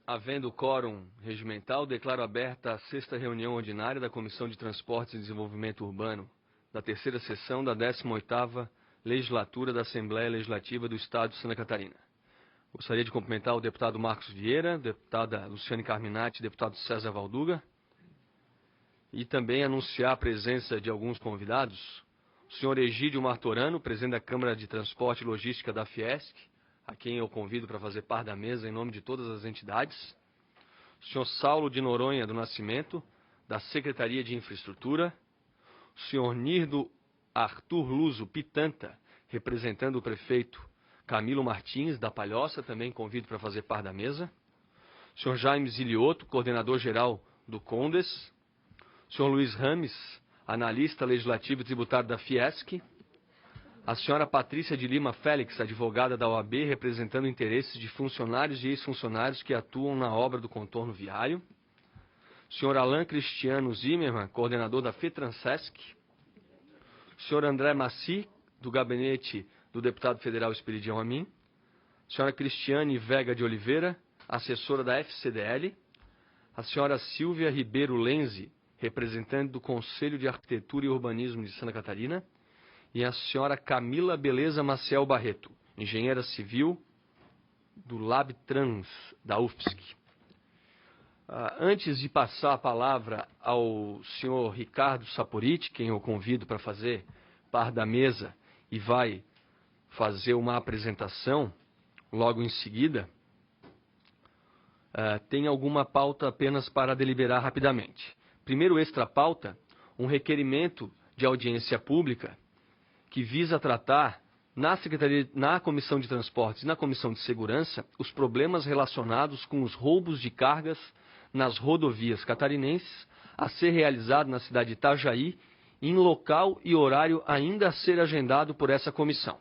Havendo quórum regimental, declaro aberta a 6ª reunião ordinária da Comissão de Transportes e Desenvolvimento Urbano, da 3ª sessão da 18ª Legislatura da Assembleia Legislativa do Estado de Santa Catarina. Gostaria de cumprimentar o deputado Marcos Vieira, deputada Luciane Carminati, deputado César Valduga, e também anunciar a presença de alguns convidados. O senhor Egídio Martorano, presidente da Câmara de Transporte e Logística da Fiesc, a quem eu convido para fazer parte da mesa em nome de todas as entidades. O senhor Saulo de Noronha do Nascimento, da Secretaria de Infraestrutura. O senhor Nirdo Arthur Luso Pitanta, representando o prefeito Camilo Martins, da Palhoça, também convido para fazer parte da mesa. O senhor Jaime Zilioto, coordenador-geral do Condes. O senhor Luiz Rames, analista legislativo e tributário da Fiesc. A senhora Patrícia de Lima Félix, advogada da OAB, representando interesses de funcionários e ex-funcionários que atuam na obra do contorno viário. O senhor Alain Cristiano Zimmermann, coordenador da FETRANSESC. O senhor André Maci, do gabinete do deputado federal Esperidião Amin. A senhora Cristiane Vega de Oliveira, assessora da FCDL. A senhora Silvia Ribeiro Lenze, representante do Conselho de Arquitetura e Urbanismo de Santa Catarina. E a senhora Camila Beleza Maciel Barreto, engenheira civil do LabTrans, da UFSC. Antes de passar a palavra ao senhor Ricardo Saporiti, quem eu convido para fazer parte da mesa e vai fazer uma apresentação logo em seguida, tem alguma pauta apenas para deliberar rapidamente. Primeiro, extra pauta, um requerimento de audiência pública que visa tratar na Comissão de Transportes e na Comissão de Segurança os problemas relacionados com os roubos de cargas nas rodovias catarinenses, a ser realizado na cidade de Itajaí, em local e horário ainda a ser agendado por essa comissão.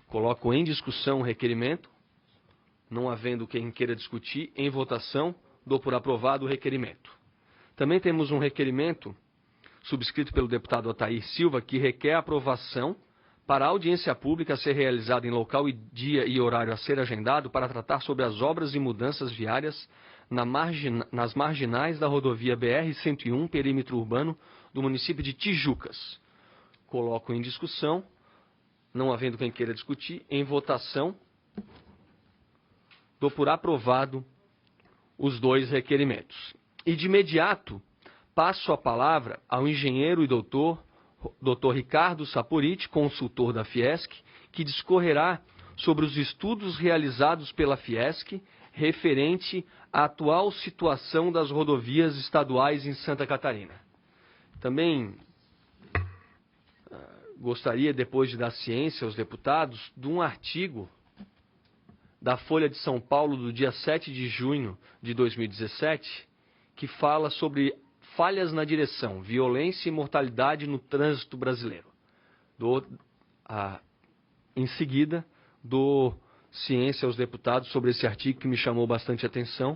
Coloco em discussão o requerimento, não havendo quem queira discutir, em votação, dou por aprovado o requerimento. Também temos um requerimento subscrito pelo deputado Otair Silva, que requer aprovação para a audiência pública a ser realizada em local e dia e horário a ser agendado para tratar sobre as obras e mudanças viárias nas marginais da rodovia BR-101, perímetro urbano, do município de Tijucas. Coloco em discussão, não havendo quem queira discutir, em votação, dou por aprovado os dois requerimentos. E de imediato, passo a palavra ao engenheiro e doutor Ricardo Saporiti, consultor da Fiesc, que discorrerá sobre os estudos realizados pela Fiesc referente à atual situação das rodovias estaduais em Santa Catarina. Também gostaria, depois de dar ciência aos deputados, de um artigo da Folha de São Paulo do dia 7 de junho de 2017, que fala sobre falhas na direção, violência e mortalidade no trânsito brasileiro. Em seguida, dou ciência aos deputados sobre esse artigo que me chamou bastante atenção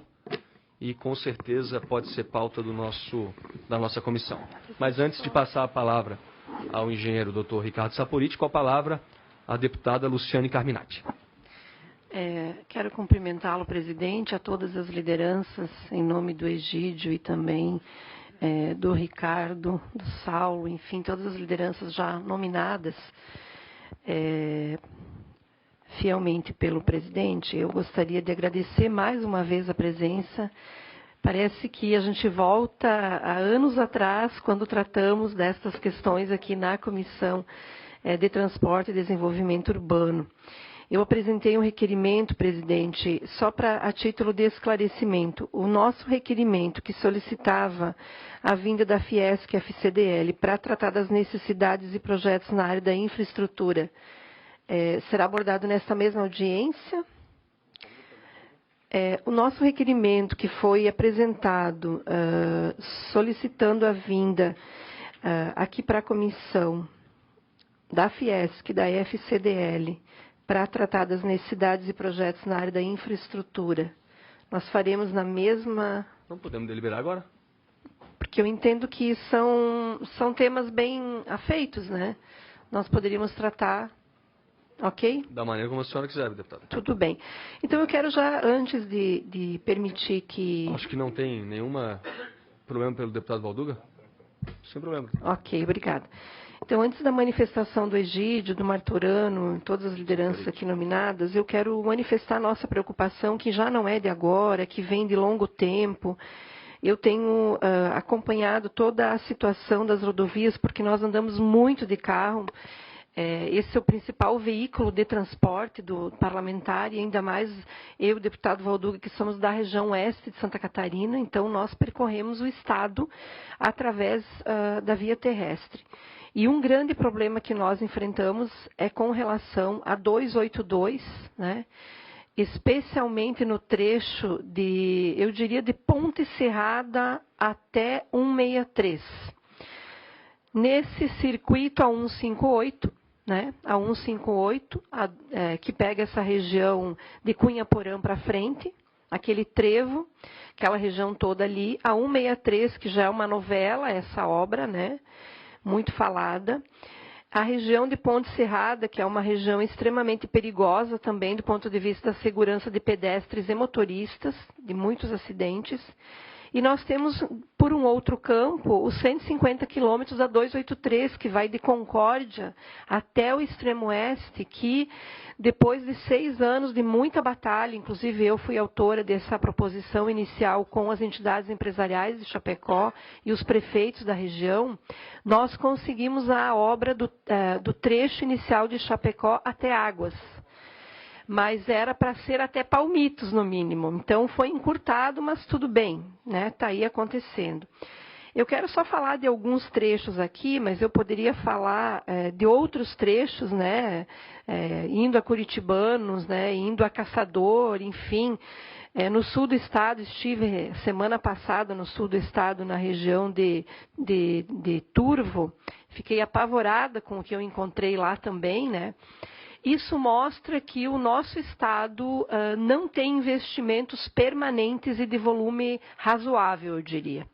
e com certeza pode ser pauta da nossa comissão. Mas antes de passar a palavra ao engenheiro Dr. Ricardo Saporiti, com a palavra a deputada Luciane Carminati. Quero cumprimentá-lo, presidente, a todas as lideranças, em nome do Egídio e também do Ricardo, do Saulo, enfim, todas as lideranças já nominadas fielmente pelo presidente. Eu gostaria de agradecer mais uma vez a presença. Parece que a gente volta a anos atrás, quando tratamos destas questões aqui na Comissão de Transporte e Desenvolvimento Urbano. Eu apresentei um requerimento, presidente, só a título de esclarecimento. O nosso requerimento, que solicitava a vinda da Fiesc FCDL para tratar das necessidades e projetos na área da infraestrutura, será abordado nesta mesma audiência? O nosso requerimento, que foi apresentado solicitando a vinda aqui para a comissão da Fiesc, da FCDL, para tratar das necessidades e projetos na área da infraestrutura, nós faremos na mesma... Não podemos deliberar agora? Porque eu entendo que são temas bem afeitos, né? Nós poderíamos tratar Ok? Da maneira como a senhora quiser, deputada. Tudo bem. Então, eu quero já, antes de permitir que... Acho que não tem nenhum problema pelo deputado Valduga? Sem problema. Ok, obrigada. Então, antes da manifestação do Egídio, do Martorano, todas as lideranças aqui nominadas, eu quero manifestar nossa preocupação, que já não é de agora, que vem de longo tempo. Eu tenho acompanhado toda a situação das rodovias, porque nós andamos muito de carro. Esse é o principal veículo de transporte do parlamentar, e ainda mais eu e o deputado Valduga, que somos da região oeste de Santa Catarina, então nós percorremos o estado através da via terrestre. E um grande problema que nós enfrentamos é com relação a 282, né? Especialmente no trecho de, eu diria, de Ponte Serrada até 163. Nesse circuito a 158, né? A 158, que pega essa região de Cunha-Porã para frente, aquele trevo, aquela região toda ali, a 163, que já é uma novela, essa obra, né? Muito falada. A região de Ponte Serrada, que é uma região extremamente perigosa também do ponto de vista da segurança de pedestres e motoristas, de muitos acidentes. E nós temos, por um outro campo, os 150 quilômetros da 283, que vai de Concórdia até o extremo oeste, que depois de 6 anos de muita batalha, inclusive eu fui autora dessa proposição inicial com as entidades empresariais de Chapecó e os prefeitos da região, nós conseguimos a obra do trecho inicial de Chapecó até Águas. Mas era para ser até Palmitos, no mínimo. Então, foi encurtado, mas tudo bem, né? Está aí acontecendo. Eu quero só falar de alguns trechos aqui, mas eu poderia falar de outros trechos, né? Indo a Curitibanos, né? Indo a Caçador, enfim. No sul do estado, estive semana passada no sul do estado, na região de Turvo. Fiquei apavorada com o que eu encontrei lá também, né? Isso mostra que o nosso estado não tem investimentos permanentes e de volume razoável, eu diria.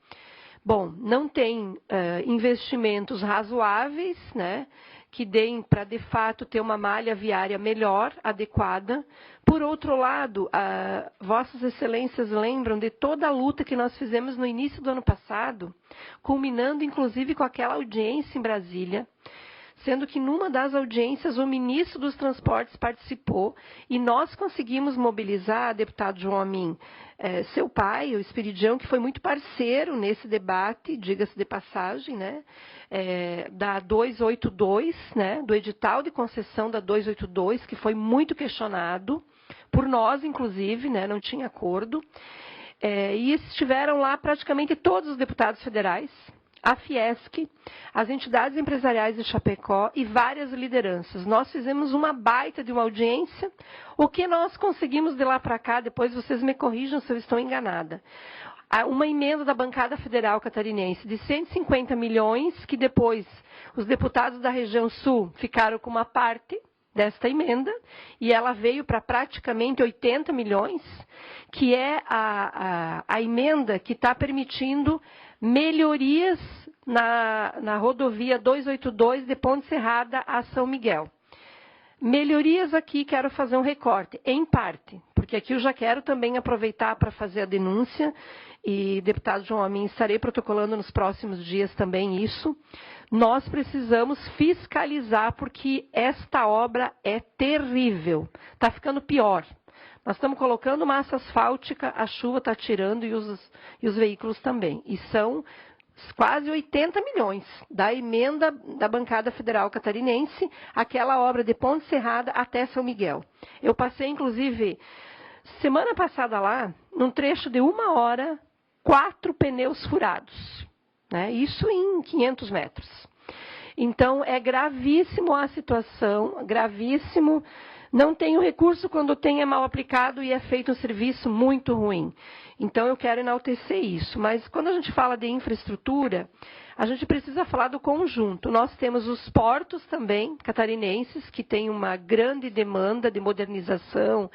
Bom, não tem investimentos razoáveis, né, que deem para, de fato, ter uma malha viária melhor, adequada. Por outro lado, Vossas Excelências lembram de toda a luta que nós fizemos no início do ano passado, culminando, inclusive, com aquela audiência em Brasília, sendo que numa das audiências o ministro dos Transportes participou e nós conseguimos mobilizar, deputado João Amin, seu pai, o Espiridião, que foi muito parceiro nesse debate, diga-se de passagem, né, da 282, né, do edital de concessão da 282, que foi muito questionado, por nós, inclusive, né, não tinha acordo, e estiveram lá praticamente todos os deputados federais, a Fiesc, as entidades empresariais de Chapecó e várias lideranças. Nós fizemos uma baita de uma audiência. O que nós conseguimos de lá para cá, depois vocês me corrijam se eu estou enganada, uma emenda da bancada federal catarinense de 150 milhões, que depois os deputados da região sul ficaram com uma parte desta emenda, e ela veio para praticamente 80 milhões, que é a emenda que está permitindo melhorias na rodovia 282 de Ponte Serrada a São Miguel. Melhorias aqui, quero fazer um recorte, em parte, porque aqui eu já quero também aproveitar para fazer a denúncia, e, deputado João Amin, estarei protocolando nos próximos dias também isso. Nós precisamos fiscalizar, porque esta obra é terrível, está ficando pior. Nós estamos colocando massa asfáltica, a chuva está tirando e os veículos também. E são quase 80 milhões da emenda da bancada federal catarinense, aquela obra de Ponte Serrada até São Miguel. Eu passei, inclusive, semana passada lá, num trecho de 1 hora, 4 pneus furados, né? Isso em 500 metros. Então, é gravíssimo a situação, gravíssimo. Não tem o recurso quando tem é mal aplicado e é feito um serviço muito ruim. Então, eu quero enaltecer isso. Mas, quando a gente fala de infraestrutura, a gente precisa falar do conjunto. Nós temos os portos também, catarinenses, que têm uma grande demanda de modernização,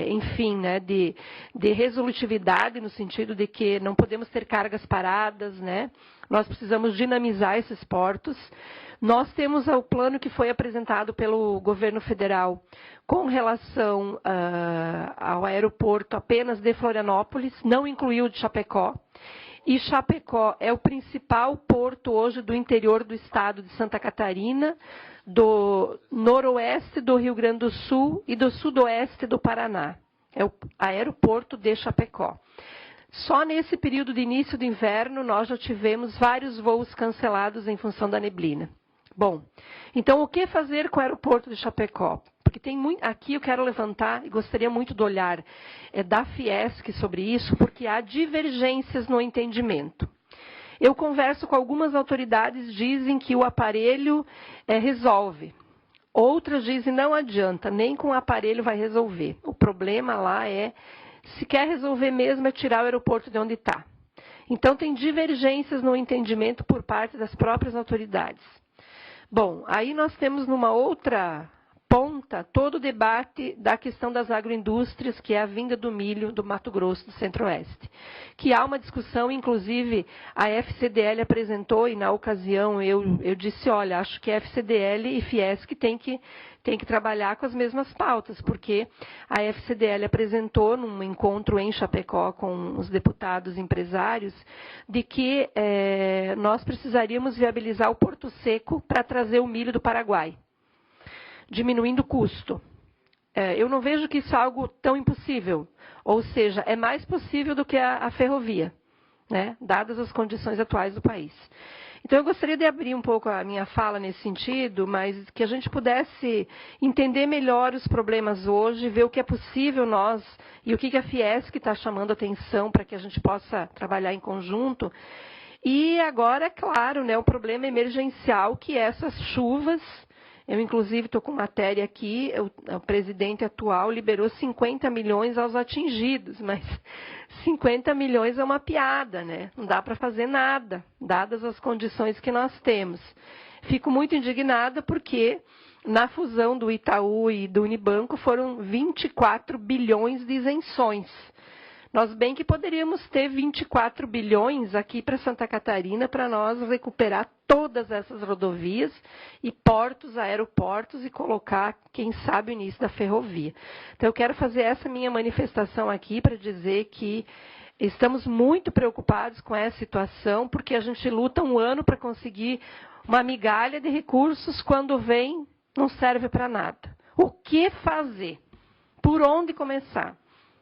enfim, né, de resolutividade, no sentido de que não podemos ter cargas paradas, né? Nós precisamos dinamizar esses portos. Nós temos o plano que foi apresentado pelo governo federal com relação ao aeroporto apenas de Florianópolis, não incluiu o de Chapecó. E Chapecó é o principal porto hoje do interior do estado de Santa Catarina, do noroeste do Rio Grande do Sul e do sudoeste do Paraná. É o aeroporto de Chapecó. Só nesse período de início do inverno, nós já tivemos vários voos cancelados em função da neblina. Bom, então o que fazer com o aeroporto de Chapecó? Porque tem muito, aqui eu quero levantar, e gostaria muito do olhar da Fiesc sobre isso, porque há divergências no entendimento. Eu converso com algumas autoridades, dizem que o aparelho resolve. Outras dizem não adianta, nem com o aparelho vai resolver. O problema lá se quer resolver mesmo, é tirar o aeroporto de onde está. Então, tem divergências no entendimento por parte das próprias autoridades. Bom, aí nós temos numa outra ponta todo o debate da questão das agroindústrias, que é a vinda do milho do Mato Grosso do Centro-Oeste. Que há uma discussão, inclusive a FCDL apresentou, e na ocasião eu disse, olha, acho que a FCDL e Fiesc têm que trabalhar com as mesmas pautas, porque a FCDL apresentou num encontro em Chapecó com os deputados empresários, de que nós precisaríamos viabilizar o Porto Seco para trazer o milho do Paraguai, diminuindo o custo. Eu não vejo que isso é algo tão impossível, ou seja, é mais possível do que a ferrovia, né, dadas as condições atuais do país. Então, eu gostaria de abrir um pouco a minha fala nesse sentido, mas que a gente pudesse entender melhor os problemas hoje, ver o que é possível nós, e o que a Fiesc está chamando a atenção para que a gente possa trabalhar em conjunto. E agora, é claro, né, o problema emergencial, que é essas chuvas. Eu, inclusive, estou com matéria aqui, o presidente atual liberou 50 milhões aos atingidos, mas 50 milhões é uma piada, né? Não dá para fazer nada, dadas as condições que nós temos. Fico muito indignada porque na fusão do Itaú e do Unibanco foram 24 bilhões de isenções. Nós bem que poderíamos ter 24 bilhões aqui para Santa Catarina para nós recuperar todas essas rodovias e portos, aeroportos e colocar, quem sabe, o início da ferrovia. Então, eu quero fazer essa minha manifestação aqui para dizer que estamos muito preocupados com essa situação, porque a gente luta um ano para conseguir uma migalha de recursos, quando vem, não serve para nada. O que fazer? Por onde começar?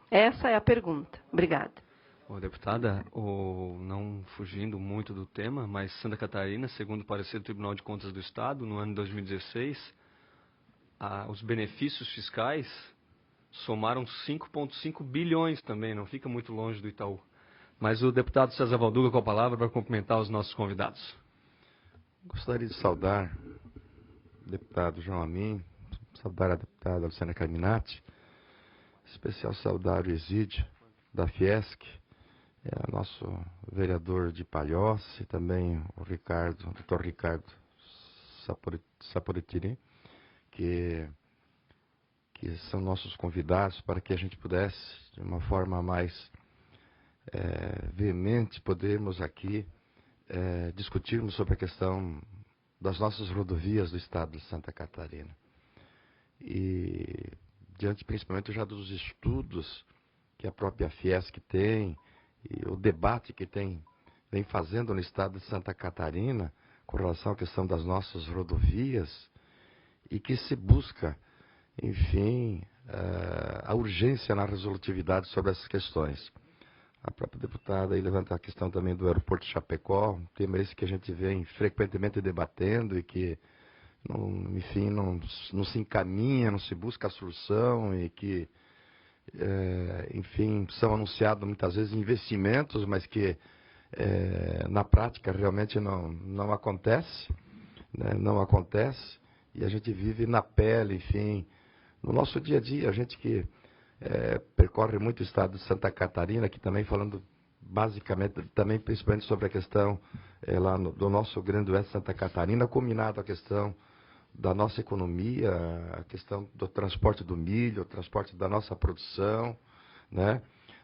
Essa é a pergunta. Obrigada. Bom, deputada, não fugindo muito do tema, mas Santa Catarina, segundo o parecer do Tribunal de Contas do Estado, no ano de 2016, os benefícios fiscais somaram 5,5 bilhões também, não fica muito longe do Itaú. Mas o deputado César Valduga com a palavra para cumprimentar os nossos convidados. Gostaria de saudar o deputado João Amin, saudar a deputada Luciana Carminati, especial saudar o Exídio da Fiesc, nosso vereador de Palhoça, e também o doutor Ricardo Saporitiri, que são nossos convidados para que a gente pudesse, de uma forma mais veemente, podermos aqui discutirmos sobre a questão das nossas rodovias do estado de Santa Catarina. E diante principalmente já dos estudos que a própria Fiesc tem, e o debate que vem fazendo no estado de Santa Catarina com relação à questão das nossas rodovias, e que se busca, enfim, a urgência na resolutividade sobre essas questões. A própria deputada aí levanta a questão também do aeroporto de Chapecó, um tema esse que a gente vem frequentemente debatendo e que não se encaminha, não se busca a solução, e que, enfim, são anunciados muitas vezes investimentos, mas que na prática realmente não acontece, né? Não acontece, e a gente vive na pele, enfim, no nosso dia a dia, a gente que percorre muito o estado de Santa Catarina, que também falando basicamente, também principalmente sobre a questão lá do nosso Grande Oeste de Santa Catarina, combinado a questão da nossa economia, a questão do transporte do milho, o transporte da nossa produção, né?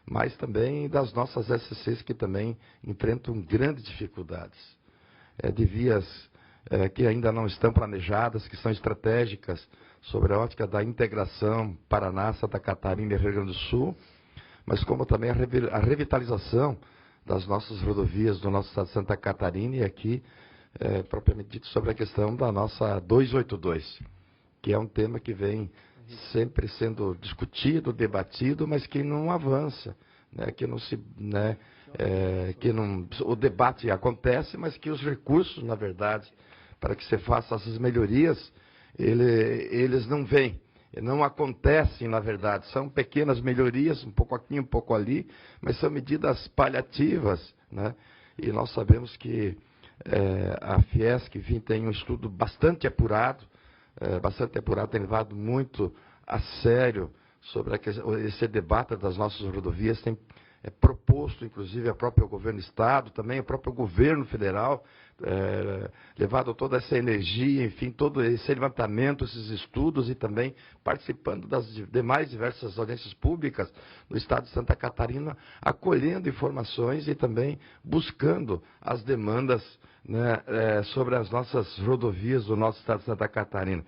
Mas também das nossas SCCs, que também enfrentam grandes dificuldades, de vias que ainda não estão planejadas, que são estratégicas sobre a ótica da integração Paraná, Santa Catarina e Rio Grande do Sul, mas como também a revitalização das nossas rodovias do nosso estado de Santa Catarina e aqui, propriamente dito, sobre a questão da nossa 282, que é um tema que vem sempre sendo discutido, debatido, mas que não avança, né, que não se, né, que não, o debate acontece, mas que os recursos, na verdade, para que se faça essas melhorias, eles não vêm, não acontecem, na verdade. São pequenas melhorias, um pouco aqui, um pouco ali, mas são medidas paliativas, né? E nós sabemos que a Fiesc, enfim, tem um estudo bastante apurado, tem levado muito a sério sobre esse debate das nossas rodovias, tem proposto, inclusive, o próprio governo do Estado, também o próprio governo federal, levado toda essa energia, enfim, todo esse levantamento, esses estudos e também participando das demais diversas audiências públicas do Estado de Santa Catarina, acolhendo informações e também buscando as demandas, né, sobre as nossas rodovias do nosso Estado de Santa Catarina.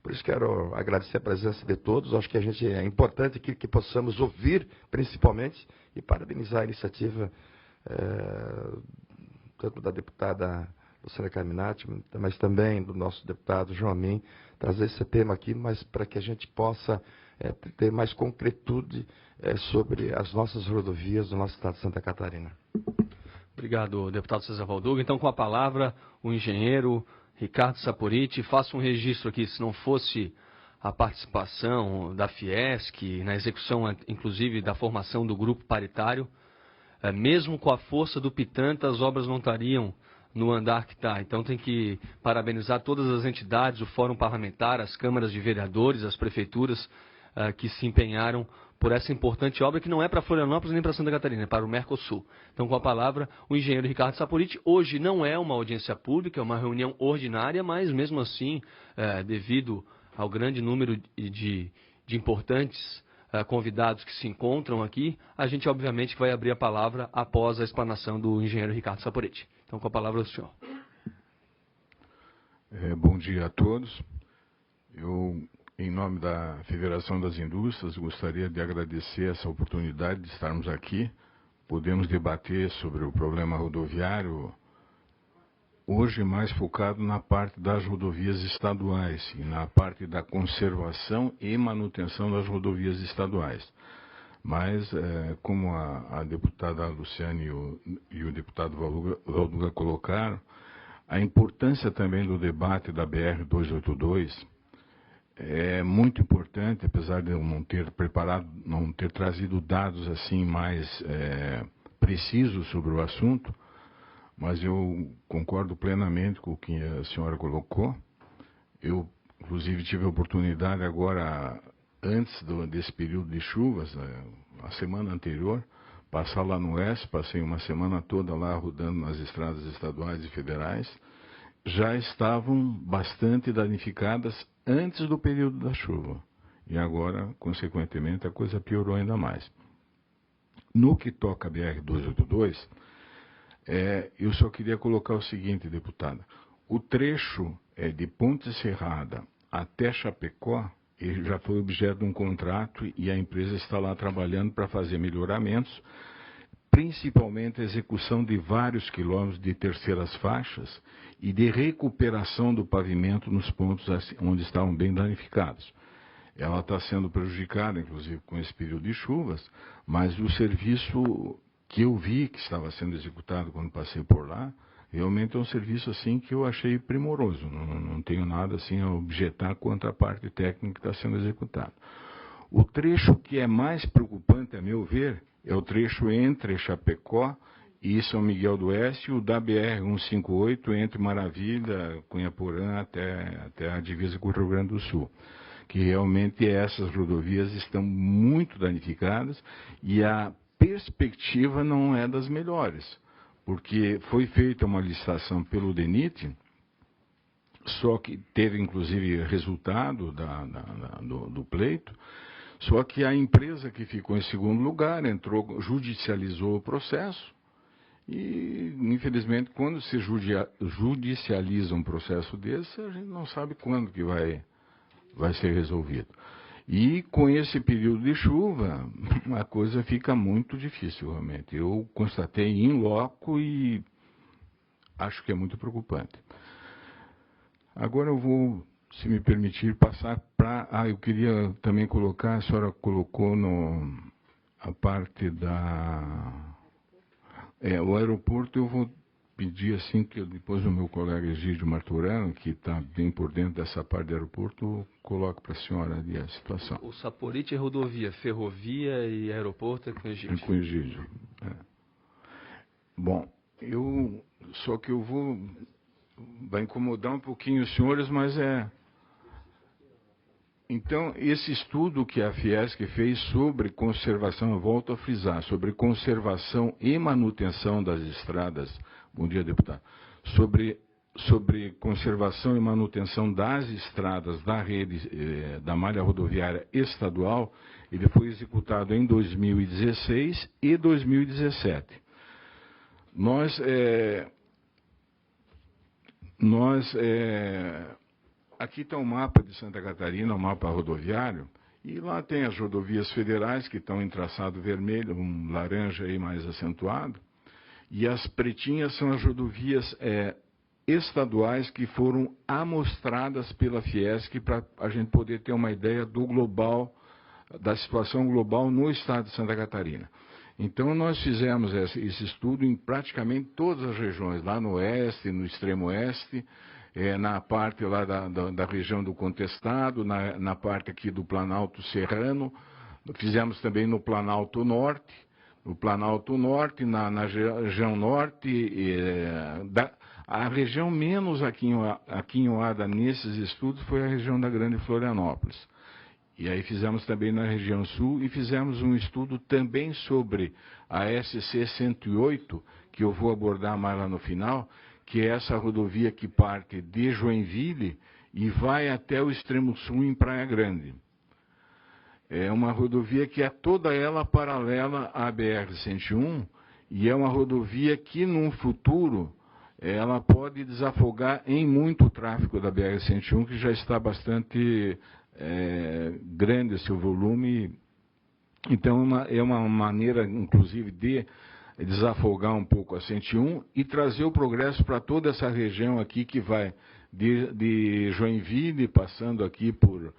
Por isso quero agradecer a presença de todos. Acho que é importante que possamos ouvir, principalmente, e parabenizar a iniciativa tanto da deputada Luciana Carminati, mas também do nosso deputado João Amin, trazer esse tema aqui, mas para que a gente possa ter mais concretude sobre as nossas rodovias do nosso estado de Santa Catarina. Obrigado, deputado César Valduga. Então, com a palavra, o engenheiro Ricardo Saporiti. Faça um registro aqui, se não fosse a participação da Fiesc, na execução, inclusive, da formação do grupo paritário, mesmo com a força do Pitanta, as obras não estariam no andar que está. Então tem que parabenizar todas as entidades, o Fórum Parlamentar, as câmaras de vereadores, as prefeituras que se empenharam por essa importante obra, que não é para Florianópolis nem para Santa Catarina, é para o Mercosul. Então, com a palavra, o engenheiro Ricardo Saporiti. Hoje não é uma audiência pública, é uma reunião ordinária, mas mesmo assim, devido ao grande número de importantes convidados que se encontram aqui, a gente obviamente vai abrir a palavra após a explanação do engenheiro Ricardo Saporiti. Então, com a palavra do senhor. Bom dia a todos. Eu, em nome da Federação das Indústrias, gostaria de agradecer essa oportunidade de estarmos aqui. Podemos debater sobre o problema rodoviário, hoje mais focado na parte das rodovias estaduais e na parte da conservação e manutenção das rodovias estaduais. Mas, como a deputada Luciane e o deputado Valduga colocaram, a importância também do debate da BR-282 é muito importante, apesar de eu não ter preparado, não ter trazido dados assim mais precisos sobre o assunto, mas eu concordo plenamente com o que a senhora colocou. Eu, inclusive, tive a oportunidade agora, antes desse período de chuvas, a semana anterior, passar lá no oeste, passei uma semana toda lá rodando nas estradas estaduais e federais, já estavam bastante danificadas antes do período da chuva. E agora, consequentemente, a coisa piorou ainda mais. No que toca a BR-282, eu só queria colocar o seguinte, deputada. O trecho de Ponte Serrada até Chapecó, ele já foi objeto de um contrato e a empresa está lá trabalhando para fazer melhoramentos, principalmente a execução de vários quilômetros de terceiras faixas e de recuperação do pavimento nos pontos onde estavam bem danificados. Ela está sendo prejudicada, inclusive, com esse período de chuvas, mas o serviço que eu vi que estava sendo executado quando passei por lá, realmente é um serviço assim que eu achei primoroso. Não tenho nada assim a objetar quanto à parte técnica que está sendo executada. O trecho que é mais preocupante, a meu ver, é o trecho entre Chapecó e São Miguel do Oeste, o da BR-158 entre Maravilha, Cunhaporã até a divisa com o Rio Grande do Sul. Que realmente essas rodovias estão muito danificadas e a perspectiva não é das melhores, porque foi feita uma licitação pelo DENIT, só que teve inclusive resultado do pleito, só que a empresa que ficou em segundo lugar judicializou o processo E, infelizmente, quando se judicializa um processo desse, a gente não sabe quando que vai ser resolvido. E com esse período de chuva, a coisa fica muito difícil, realmente. Eu constatei in loco e acho que é muito preocupante. Agora eu vou, se me permitir, passar para... eu queria também colocar, a senhora colocou a parte da... o aeroporto, eu vou pedir assim que depois o meu colega Egídio Marturano, que está bem por dentro dessa parte do aeroporto, coloque para a senhora ali a situação. O Saporite é rodovia, ferrovia e aeroporto é com o Egídio. É com o Egídio. Bom, só que eu vai incomodar um pouquinho os senhores, mas Então, esse estudo que a Fiesc fez sobre conservação, eu volto a frisar, sobre conservação e manutenção das estradas, bom dia, deputado, sobre conservação e manutenção das estradas da rede, da malha rodoviária estadual, ele foi executado em 2016 e 2017. Aqui está o mapa de Santa Catarina, o mapa rodoviário, e lá tem as rodovias federais, que estão em traçado vermelho, um laranja aí mais acentuado, e as pretinhas são as rodovias estaduais que foram amostradas pela Fiesc para a gente poder ter uma ideia do global, da situação global no estado de Santa Catarina. Então, nós fizemos esse estudo em praticamente todas as regiões, lá no oeste, no extremo oeste, na parte lá da região do Contestado, na parte aqui do Planalto Serrano, fizemos também no Planalto Norte, na região norte, a região menos aquinhoada nesses estudos foi a região da Grande Florianópolis. E aí fizemos também na região sul e fizemos um estudo também sobre a SC 108, que eu vou abordar mais lá no final, que é essa rodovia que parte de Joinville e vai até o extremo sul em Praia Grande. É uma rodovia que é toda ela paralela à BR-101 e é uma rodovia que, num futuro, ela pode desafogar em muito tráfego da BR-101, que já está bastante grande o seu volume. Então, é uma maneira, inclusive, de desafogar um pouco a 101 e trazer o progresso para toda essa região aqui que vai de Joinville, passando aqui por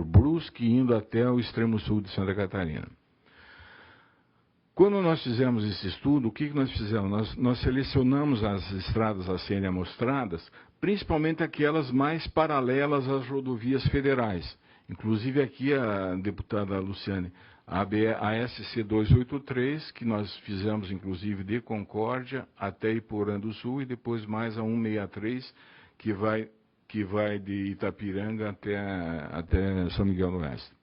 Brusque, indo até o extremo sul de Santa Catarina. Quando nós fizemos esse estudo, o que nós fizemos? Nós selecionamos as estradas a serem amostradas, principalmente aquelas mais paralelas às rodovias federais. Inclusive aqui a deputada Luciane, a SC 283, que nós fizemos inclusive de Concórdia até Iporã do Sul, e depois mais a 163, que vai de Itapiranga até São Miguel do Oeste.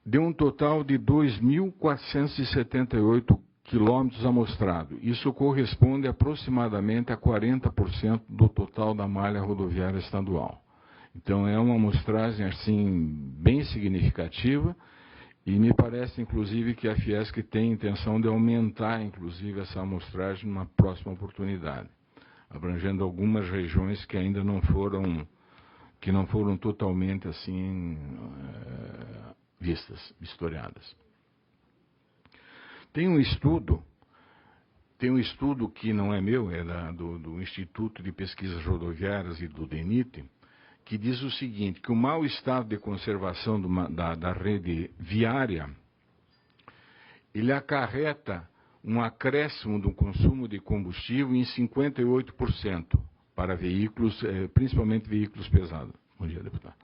Deu um total de 2.478 quilômetros amostrados. Isso corresponde aproximadamente a 40% do total da malha rodoviária estadual. Então, é uma amostragem, assim, bem significativa, e me parece, inclusive, que a Fiesc tem intenção de aumentar, inclusive, essa amostragem numa próxima oportunidade, abrangendo algumas regiões que ainda não foram totalmente, assim, vistoriadas. Tem um estudo que não é meu, é do Instituto de Pesquisas Rodoviárias e do DENIT, que diz o seguinte, que o mau estado de conservação da rede viária, ele acarreta um acréscimo do consumo de combustível em 58% para veículos, principalmente veículos pesados. Bom dia, deputado.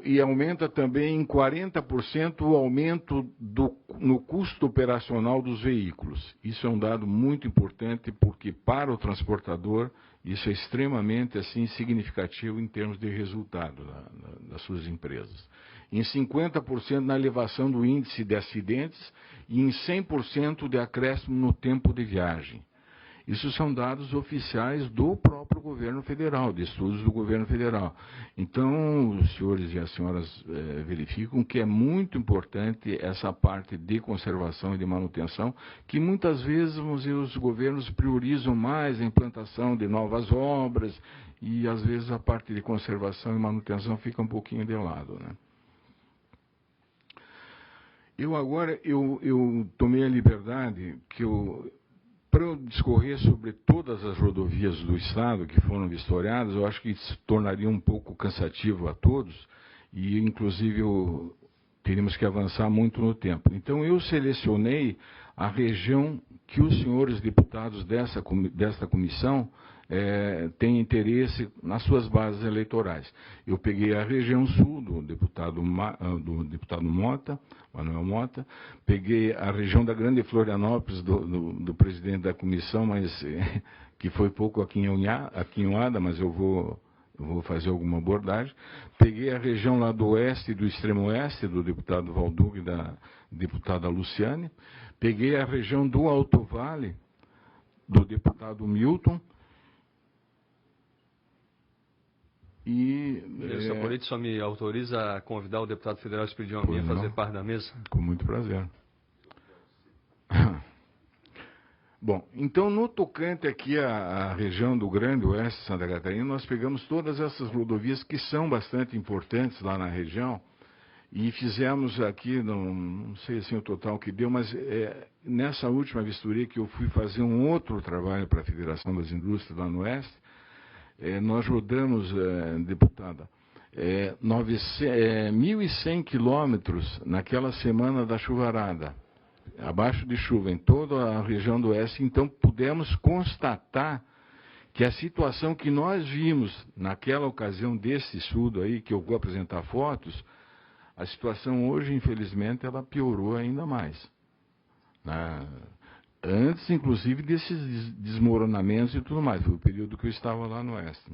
E aumenta também em 40% o aumento no custo operacional dos veículos. Isso é um dado muito importante, porque para o transportador isso é extremamente assim, significativo em termos de resultado das suas empresas. Em 50% na elevação do índice de acidentes e em 100% de acréscimo no tempo de viagem. Isso são dados oficiais do próprio governo federal, de estudos do governo federal. Então, os senhores e as senhoras verificam que é muito importante essa parte de conservação e de manutenção, que muitas vezes, vamos dizer, os governos priorizam mais a implantação de novas obras e, às vezes, a parte de conservação e manutenção fica um pouquinho de lado, né? Eu tomei a liberdade para eu discorrer sobre todas as rodovias do Estado que foram vistoriadas, eu acho que isso tornaria um pouco cansativo a todos e, inclusive, teríamos que avançar muito no tempo. Então, eu selecionei a região que os senhores deputados desta comissão têm interesse nas suas bases eleitorais. Eu peguei a região sul do deputado Mota, Manuel Mota, peguei a região da Grande Florianópolis do presidente da comissão, mas que foi pouco aquinhoada, mas eu vou fazer alguma abordagem. Peguei a região lá do oeste e do extremo oeste, do deputado Valdugo e da deputada Luciane. Peguei a região do Alto Vale, do deputado Milton. Senhor Politi, só me autoriza a convidar o deputado federal Espiridião Amin a fazer parte da mesa? Com muito prazer. Bom, então, no tocante aqui à região do Grande Oeste de Santa Catarina, nós pegamos todas essas rodovias que são bastante importantes lá na região e fizemos aqui, não sei assim o total que deu, mas nessa última vistoria que eu fui fazer um outro trabalho para a Federação das Indústrias lá no Oeste, nós rodamos, deputada, 1.100 quilômetros naquela semana da chuvarada, abaixo de chuva, em toda a região do Oeste. Então, pudemos constatar que a situação que nós vimos naquela ocasião desse estudo aí, que eu vou apresentar fotos, a situação hoje, infelizmente, ela piorou ainda mais. Antes, inclusive, desses desmoronamentos e tudo mais. Foi o período que eu estava lá no Oeste.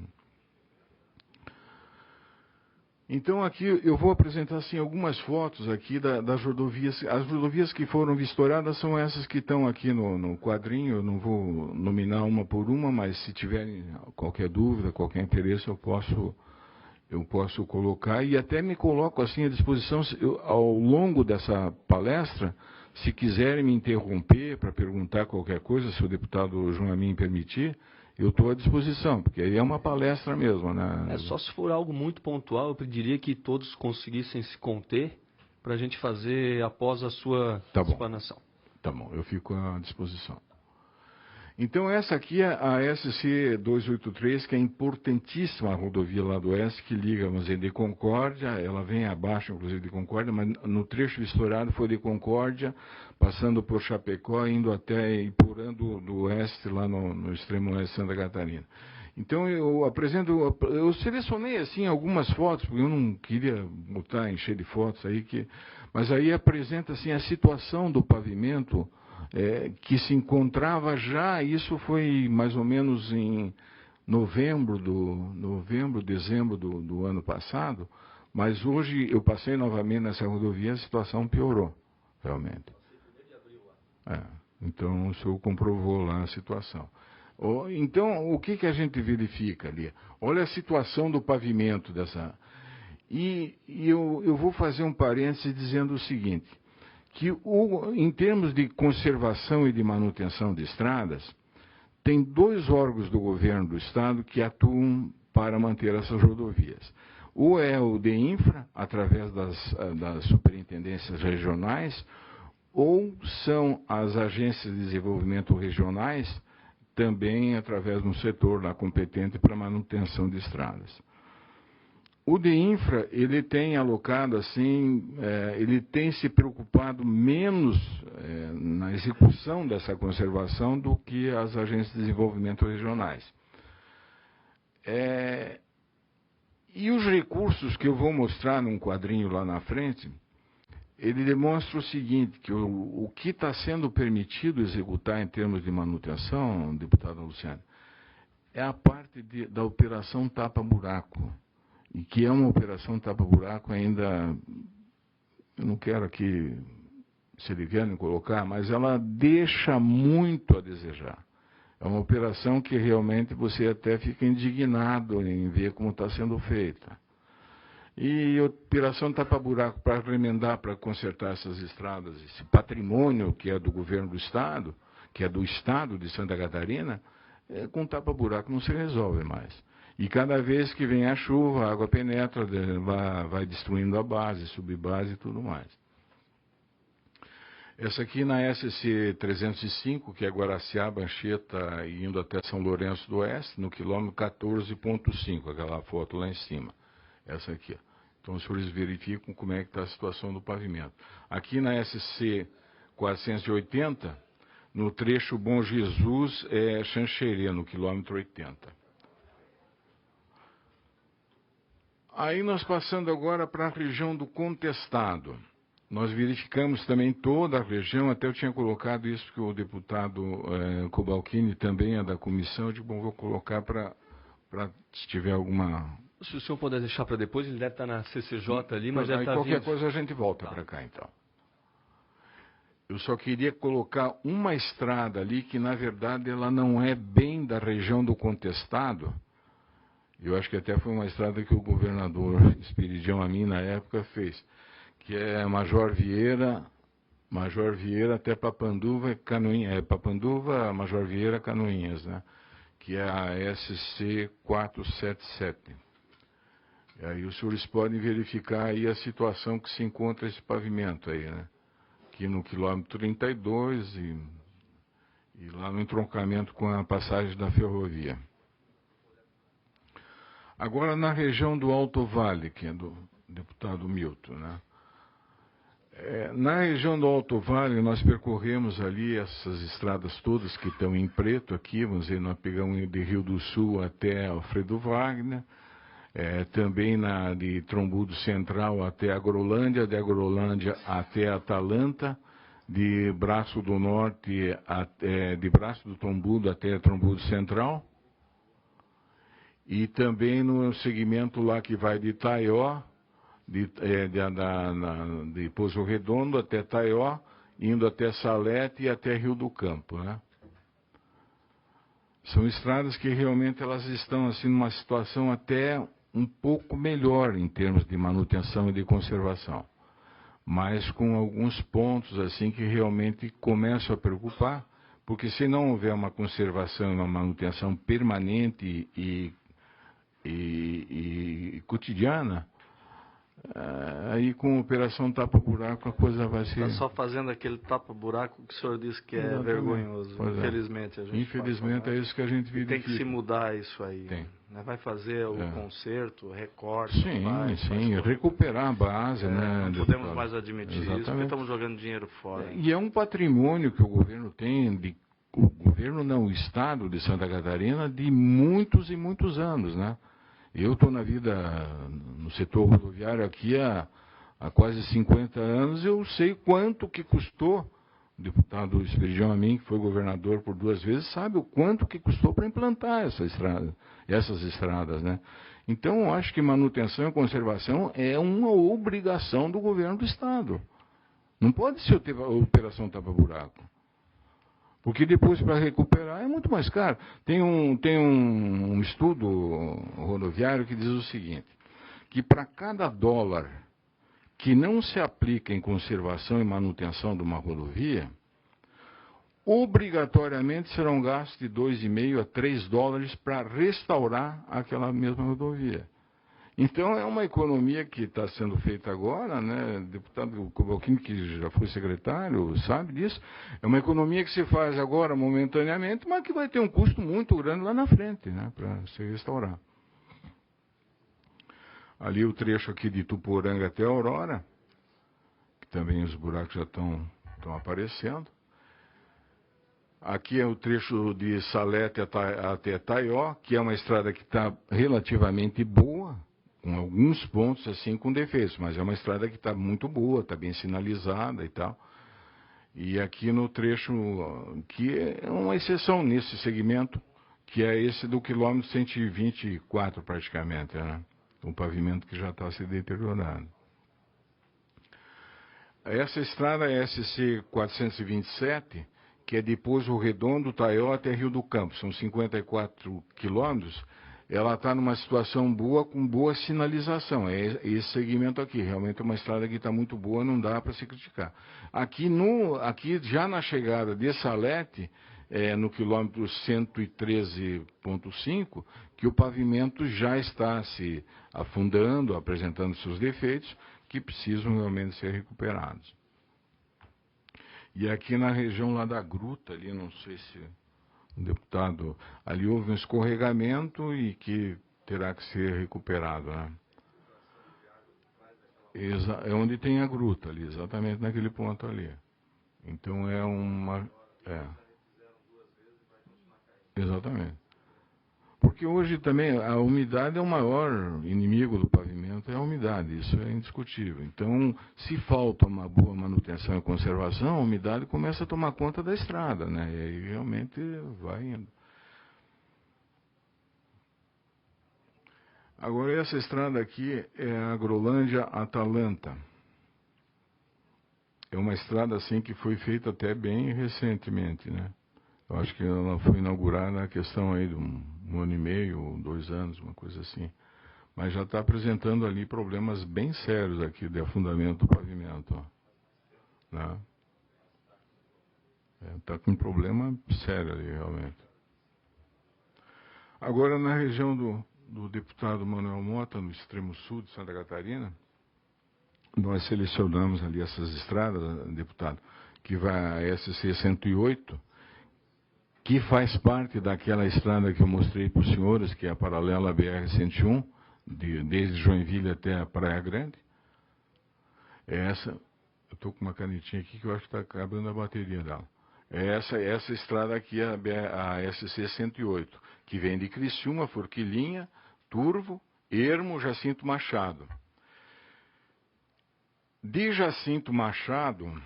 Então, aqui eu vou apresentar assim, algumas fotos aqui das rodovias. As rodovias que foram vistoriadas são essas que estão aqui no quadrinho. Eu não vou nominar uma por uma, mas se tiverem qualquer dúvida, qualquer interesse, eu posso colocar. E até me coloco assim à disposição, ao longo dessa palestra, se quiserem me interromper para perguntar qualquer coisa, se o deputado João Amin permitir, eu estou à disposição, porque aí é uma palestra mesmo, né? Só se for algo muito pontual, eu pediria que todos conseguissem se conter para a gente fazer após a sua explanação. Tá bom, eu fico à disposição. Então, essa aqui é a SC 283, que é importantíssima, a rodovia lá do Oeste, que liga, vamos dizer, de Concórdia, ela vem abaixo, inclusive, de Concórdia, mas no trecho vistoriado foi de Concórdia, passando por Chapecó, indo até Iporã do Oeste, lá no extremo oeste de Santa Catarina. Então, eu selecionei, assim, algumas fotos, porque eu não queria encher de fotos aí, mas aí apresenta, assim, a situação do pavimento, que se encontrava já, isso foi mais ou menos em dezembro do ano passado, mas hoje eu passei novamente nessa rodovia e a situação piorou, realmente. Então o senhor comprovou lá a situação. Então, o que a gente verifica ali? Olha a situação do pavimento dessa... E eu vou fazer um parêntese dizendo o seguinte, que em termos de conservação e de manutenção de estradas, tem dois órgãos do governo do Estado que atuam para manter essas rodovias. Ou é o DEINFRA, através das superintendências regionais, ou são as agências de desenvolvimento regionais, também através de um setor lá competente para manutenção de estradas. O DEINFRA, ele tem alocado assim, ele tem se preocupado menos na execução dessa conservação do que as agências de desenvolvimento regionais. E os recursos que eu vou mostrar num quadrinho lá na frente, ele demonstra o seguinte, que o que está sendo permitido executar em termos de manutenção, deputada Luciane, é a parte da operação tapa-buraco. E que é uma operação tapa-buraco ainda, eu não quero aqui, se eles querem colocar, mas ela deixa muito a desejar. É uma operação que realmente você até fica indignado em ver como está sendo feita. E a operação tapa-buraco para remendar, para consertar essas estradas, esse patrimônio que é do governo do Estado, que é do Estado de Santa Catarina, com tapa-buraco não se resolve mais. E cada vez que vem a chuva, a água penetra, vai destruindo a base, subbase e tudo mais. Essa aqui na SC 305, que é Guaraciaba, Anchieta, indo até São Lourenço do Oeste, no quilômetro 14,5, aquela foto lá em cima. Essa aqui. Então, os senhores verificam como é que está a situação do pavimento. Aqui na SC 480, no trecho Bom Jesus, Xanxerê, no quilômetro 80. Aí nós passando agora para a região do Contestado. Nós verificamos também toda a região, até eu tinha colocado isso que o deputado Cobalcini também é da comissão, eu digo, bom, vou colocar para se tiver alguma... Se o senhor puder deixar para depois, ele deve estar na CCJ ali, mas já está qualquer vindo. coisa a gente volta para cá, então. Eu só queria colocar uma estrada ali que, na verdade, ela não é bem da região do Contestado. Eu acho que até foi uma estrada que o governador Espiridião Amin, na época, fez, que é Major Vieira até Papanduva, Papanduva, Major Vieira, Canoinhas, né? Que é a SC 477. E aí os senhores podem verificar aí a situação que se encontra esse pavimento aí, né? Aqui no quilômetro 32 e lá no entroncamento com a passagem da ferrovia. Agora na região do Alto Vale, que é do deputado Milton, né? Na região do Alto Vale, nós percorremos ali essas estradas todas que estão em preto aqui, vamos dizer, nós pegamos de Rio do Sul até Alfredo Wagner, também de Trombudo Central até Agrolândia, de Agrolândia até Atalanta, de Braço do Norte, de Braço do Trombudo até Trombudo Central, e também no segmento lá que vai de Itaió, de Pouso Redondo até Taió, indo até Salete e até Rio do Campo, né? São estradas que realmente elas estão assim numa situação até um pouco melhor em termos de manutenção e de conservação, mas com alguns pontos assim que realmente começam a preocupar, porque se não houver uma conservação e uma manutenção permanente e cotidiana, aí com a operação tapa-buraco a coisa vai ser... Está só fazendo aquele tapa-buraco que o senhor disse que é vergonhoso. Pois infelizmente. A gente infelizmente é isso que a gente verifica. Tem que se mudar isso aí. Tem. Vai fazer o conserto, o recorte. Sim, recuperar a base, né? Não podemos mais admitir Exatamente. isso, porque estamos jogando dinheiro fora. E é um patrimônio que o governo tem, o governo não, o Estado de Santa Catarina, de muitos e muitos anos, né? Eu estou na vida, no setor rodoviário aqui há quase 50 anos, eu sei quanto que custou, o deputado Espiridião Amin, que foi governador por 2 vezes, sabe o quanto que custou para implantar essas estradas, né? Então, eu acho que manutenção e conservação é uma obrigação do governo do Estado. Não pode ser a operação tapa-buraco. Porque depois, para recuperar, é muito mais caro. Tem um estudo rodoviário que diz o seguinte, que para cada dólar que não se aplica em conservação e manutenção de uma rodovia, obrigatoriamente serão gastos de 2,5 a 3 dólares para restaurar aquela mesma rodovia. Então, é uma economia que está sendo feita agora, né? O deputado Cobalcini, que já foi secretário, sabe disso. É uma economia que se faz agora momentaneamente, mas que vai ter um custo muito grande lá na frente, né? Para se restaurar. Ali o trecho aqui de Tuporanga até Aurora, que também os buracos já estão aparecendo. Aqui é o trecho de Salete até Taió, que é uma estrada que está relativamente boa, com alguns pontos assim com defeitos, mas é uma estrada que está muito boa, está bem sinalizada e tal. E aqui no trecho, que é uma exceção nesse segmento, que é esse do quilômetro 124 praticamente, né? Um pavimento que já está se deteriorando. Essa estrada é SC 427, que é de Pouso Redondo, Taió até Rio do Campo, são 54 quilômetros, ela está numa situação boa, com boa sinalização. É esse segmento aqui, realmente é uma estrada que está muito boa, não dá para se criticar. Aqui já na chegada de Salete, no quilômetro 113,5, que o pavimento já está se afundando, apresentando seus defeitos, que precisam realmente ser recuperados. E aqui na região lá da gruta, ali, não sei se o deputado, ali houve um escorregamento e que terá que ser recuperado, né? É onde tem a gruta ali, exatamente naquele ponto ali. Então é uma... Exatamente. Porque hoje também a umidade é o maior inimigo do pavimento, é a umidade, isso é indiscutível. Então, se falta uma boa manutenção e conservação, a umidade começa a tomar conta da estrada, né? E aí realmente vai indo. Agora, essa estrada aqui é a Agrolândia-Atalanta. É uma estrada assim que foi feita até bem recentemente, né? Eu acho que ela foi inaugurada a questão aí de um ano e meio, ou 2 anos, uma coisa assim. Mas já está apresentando ali problemas bem sérios aqui de afundamento do pavimento. Né? Está com um problema sério ali, realmente. Agora, na região do deputado Manuel Mota, no extremo sul de Santa Catarina, nós selecionamos ali essas estradas, deputado, que vai a SC 108, que faz parte daquela estrada que eu mostrei para os senhores, que é a paralela à BR-101, desde Joinville até a Praia Grande. Essa, eu estou com uma canetinha aqui que eu acho que está acabando a bateria dela. Essa estrada aqui é a SC 108, que vem de Criciúma, Forquilinha, Turvo, Ermo, Jacinto Machado. De Jacinto Machado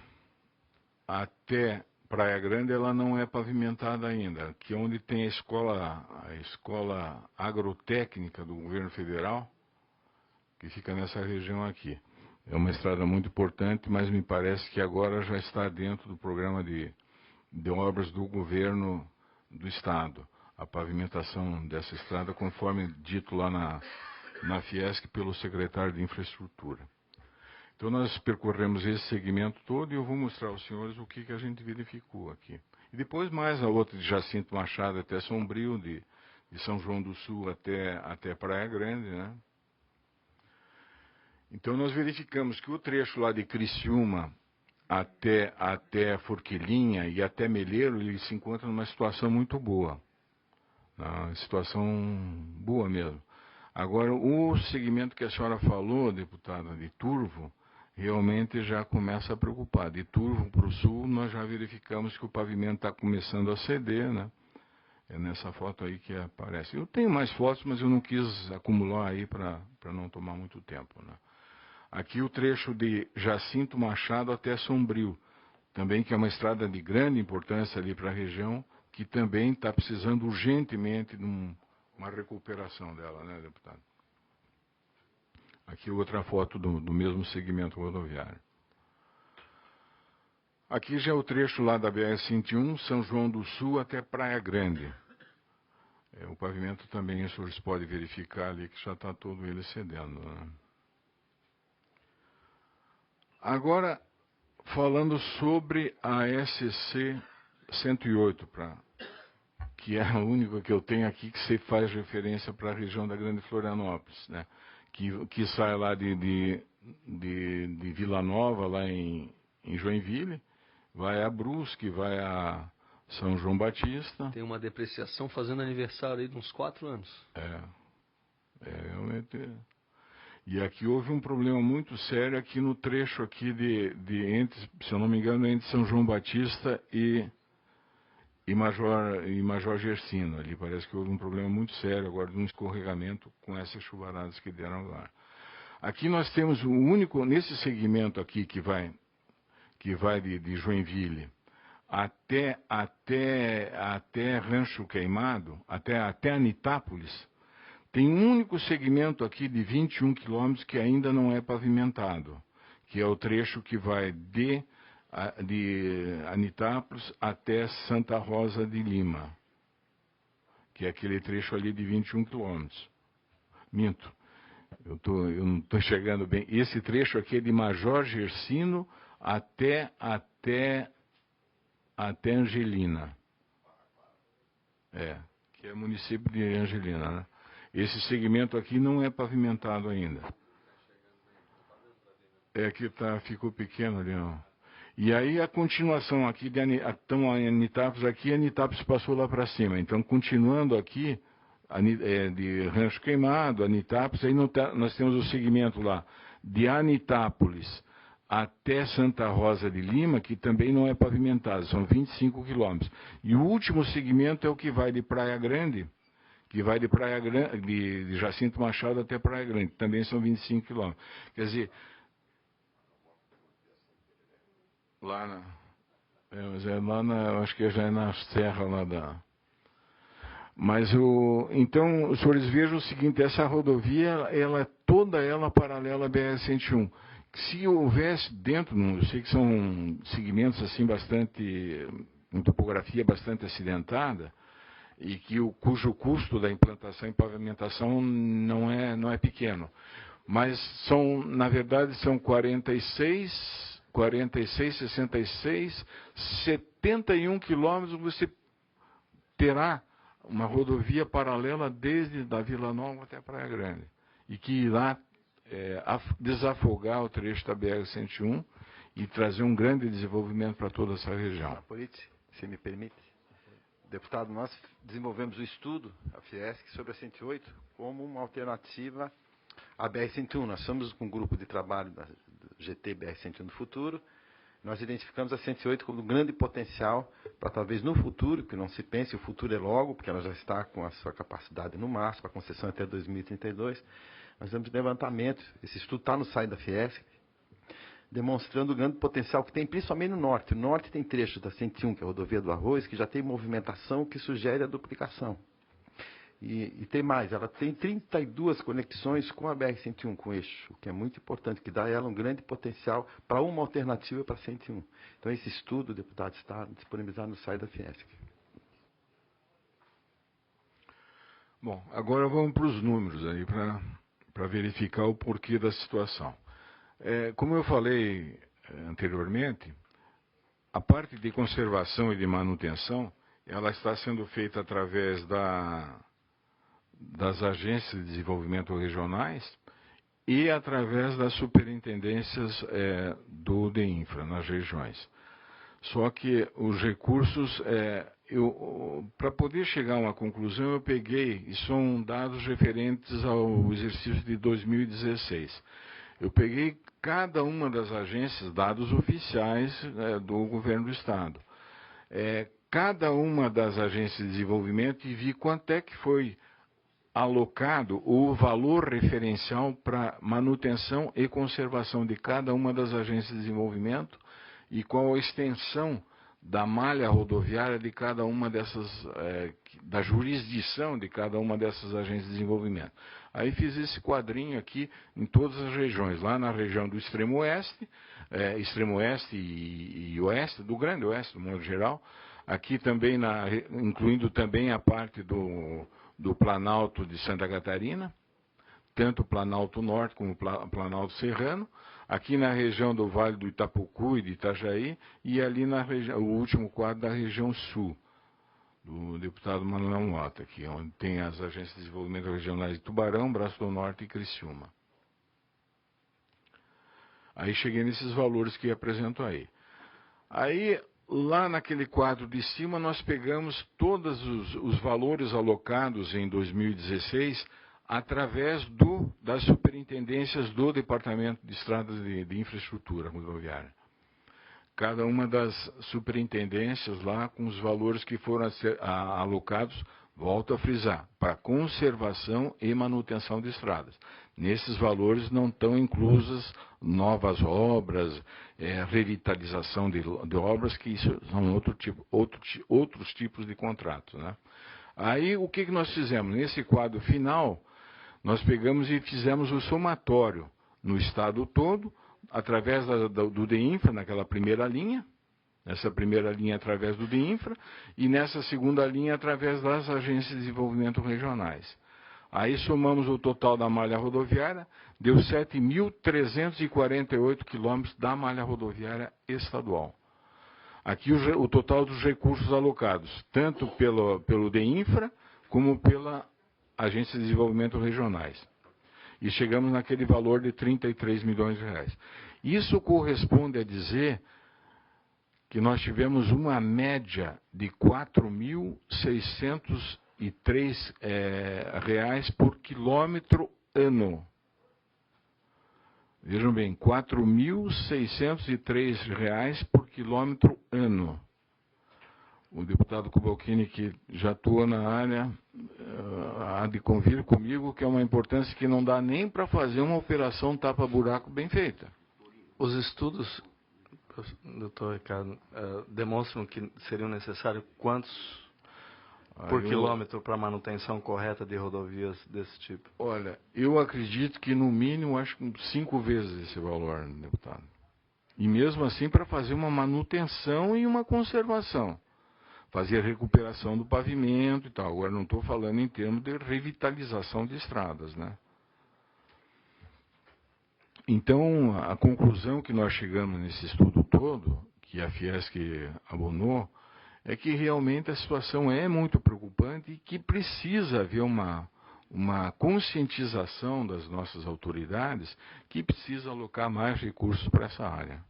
até Praia Grande, ela não é pavimentada ainda, que é onde tem a escola agrotécnica do governo federal, que fica nessa região aqui. É uma estrada muito importante, mas me parece que agora já está dentro do programa de obras do governo do estado, a pavimentação dessa estrada, conforme dito lá na Fiesc pelo secretário de Infraestrutura. Então, nós percorremos esse segmento todo e eu vou mostrar aos senhores o que a gente verificou aqui. E depois mais a outra de Jacinto Machado até Sombrio, de São João do Sul até Praia Grande, né? Então, nós verificamos que o trecho lá de Criciúma até Forquilinha e até Meleiro, ele se encontra numa situação muito boa. Uma situação boa mesmo. Agora, o segmento que a senhora falou, deputada, de Turvo, realmente já começa a preocupar. De Turvo para o sul, nós já verificamos que o pavimento está começando a ceder, né? É nessa foto aí que aparece. Eu tenho mais fotos, mas eu não quis acumular aí para não tomar muito tempo, né? Aqui o trecho de Jacinto Machado até Sombrio, também que é uma estrada de grande importância ali para a região, que também está precisando urgentemente de uma recuperação dela, né, deputado? Aqui outra foto do mesmo segmento rodoviário. Aqui já é o trecho lá da BR-101, São João do Sul até Praia Grande. O pavimento também, os senhores podem verificar ali que já está todo ele cedendo, né? Agora, falando sobre a SC 108, que é a única que eu tenho aqui que se faz referência para a região da Grande Florianópolis, né? Que sai lá de Vila Nova, lá em Joinville, vai a Brusque, vai a São João Batista. Tem uma depreciação fazendo aniversário aí de uns 4 anos. Realmente. E aqui houve um problema muito sério aqui no trecho aqui entre, se eu não me engano, entre São João Batista e Major Gersino. Ali parece que houve um problema muito sério agora de um escorregamento com essas chuvaradas que deram lá. Aqui nós temos o único, nesse segmento aqui que vai de Joinville até Rancho Queimado, até Anitápolis, tem um único segmento aqui de 21 quilômetros que ainda não é pavimentado, que é o trecho que vai de de Anitápolis até Santa Rosa de Lima, que é aquele trecho ali de 21 quilômetros. Minto, eu não estou enxergando bem. Esse trecho aqui é de Major Gersino até Angelina. Que é município de Angelina, né? Esse segmento aqui não é pavimentado ainda. Que ficou pequeno ali, ó. E aí a continuação aqui, então a Anitápolis passou lá para cima. Então, continuando aqui, de Rancho Queimado, Anitápolis, aí nós temos o segmento lá, de Anitápolis até Santa Rosa de Lima, que também não é pavimentado, são 25 quilômetros. E o último segmento é o que vai de Praia Grande, de Jacinto Machado até Praia Grande, também são 25 quilômetros. Quer dizer, acho que já é na serra lá da... Mas então, os senhores vejam o seguinte, essa rodovia, ela é toda ela paralela à BR-101. Se houvesse dentro, eu sei que são segmentos assim bastante, com topografia bastante acidentada, e cujo custo da implantação e pavimentação não é pequeno. Mas na verdade, são 46, 66, 71 quilômetros, você terá uma rodovia paralela desde da Vila Nova até a Praia Grande, e que irá desafogar o trecho da BR-101 e trazer um grande desenvolvimento para toda essa região. Se me permite. Deputado, nós desenvolvemos o estudo, a Fiesc, sobre a 108 como uma alternativa à BR-101. Nós somos com um grupo de trabalho da GT BR-101 do futuro. Nós identificamos a 108 como um grande potencial para talvez no futuro, que não se pense, o futuro é logo, porque ela já está com a sua capacidade no máximo, a concessão até 2032. Nós temos levantamento, esse estudo está no site da Fiesc, demonstrando o grande potencial que tem, principalmente no norte. No norte tem trechos da 101, que é a rodovia do Arroz, que já tem movimentação que sugere a duplicação. E tem mais, ela tem 32 conexões com a BR-101, com eixo, o que é muito importante, que dá a ela um grande potencial para uma alternativa para a 101. Então, esse estudo, deputado, está disponibilizado no site da Fiesc. Bom, agora vamos para os números aí, para verificar o porquê da situação. Como eu falei anteriormente, a parte de conservação e de manutenção, ela está sendo feita através das agências de desenvolvimento regionais e através das superintendências do DEINFRA nas regiões. Só que os recursos, para poder chegar a uma conclusão, eu peguei, e são dados referentes ao exercício de 2016. Eu peguei cada uma das agências, dados oficiais do governo do Estado. Cada uma das agências de desenvolvimento e vi quanto é que foi alocado o valor referencial para manutenção e conservação de cada uma das agências de desenvolvimento e qual a extensão da malha rodoviária de cada uma dessas, da jurisdição de cada uma dessas agências de desenvolvimento. Aí fiz esse quadrinho aqui em todas as regiões, lá na região do extremo oeste e oeste, do Grande Oeste, do modo geral, aqui também, incluindo também a parte do Planalto de Santa Catarina, tanto o Planalto Norte como o Planalto Serrano, aqui na região do Vale do Itapucu e de Itajaí, e ali na região, o último quadro da região sul, do deputado Manuel Mota, aqui, onde tem as agências de desenvolvimento regionais de Tubarão, Braço do Norte e Criciúma. Aí cheguei nesses valores que apresento aí. Aí, lá naquele quadro de cima, nós pegamos todos os valores alocados em 2016 através das superintendências do Departamento de Estradas de Infraestrutura Rodoviária. Cada uma das superintendências lá com os valores que foram alocados, volto a frisar, para conservação e manutenção de estradas. Nesses valores não estão inclusas novas obras, revitalização de obras, que isso são outros tipos de contratos, né? Aí o que nós fizemos? Nesse quadro final, nós pegamos e fizemos o somatório no estado todo através do DEINFRA, naquela primeira linha, nessa primeira linha através do DEINFRA, e nessa segunda linha através das agências de desenvolvimento regionais. Aí somamos o total da malha rodoviária, deu 7.348 quilômetros da malha rodoviária estadual. Aqui o total dos recursos alocados, tanto pelo DEINFRA, como pela Agência de Desenvolvimento Regionais. E chegamos naquele valor de 33 milhões de reais. Isso corresponde a dizer que nós tivemos uma média de R$ 4.603 reais por quilômetro ano. Vejam bem, R$ 4.603 reais por quilômetro ano. O deputado Kubalcini, que já atua na área, há de convir comigo que é uma importância que não dá nem para fazer uma operação tapa-buraco bem feita. Os estudos, doutor Ricardo, demonstram que seriam necessários quantos por quilômetro para manutenção correta de rodovias desse tipo? Olha, eu acredito que no mínimo, acho que 5 vezes esse valor, deputado. E mesmo assim para fazer uma manutenção e uma conservação. Fazer recuperação do pavimento e tal. Agora não estou falando em termos de revitalização de estradas, né? Então, a conclusão que nós chegamos nesse estudo todo, que a Fiesc abonou, é que realmente a situação é muito preocupante e que precisa haver uma conscientização das nossas autoridades que precisa alocar mais recursos para essa área.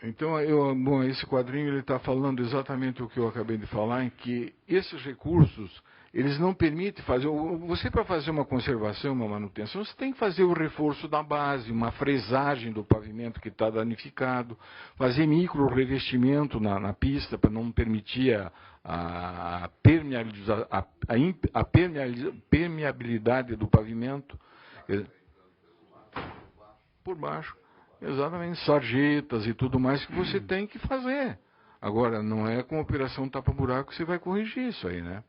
Então, esse quadrinho ele está falando exatamente o que eu acabei de falar, em que esses recursos, eles não permitem fazer... Você, para fazer uma conservação, uma manutenção, você tem que fazer o reforço da base, uma fresagem do pavimento que está danificado, fazer micro-revestimento na pista para não permitir a permeabilidade do pavimento. Por baixo. Exatamente, sarjetas e tudo mais que você tem que fazer. Agora, não é com a operação tapa-buraco que você vai corrigir isso aí, né?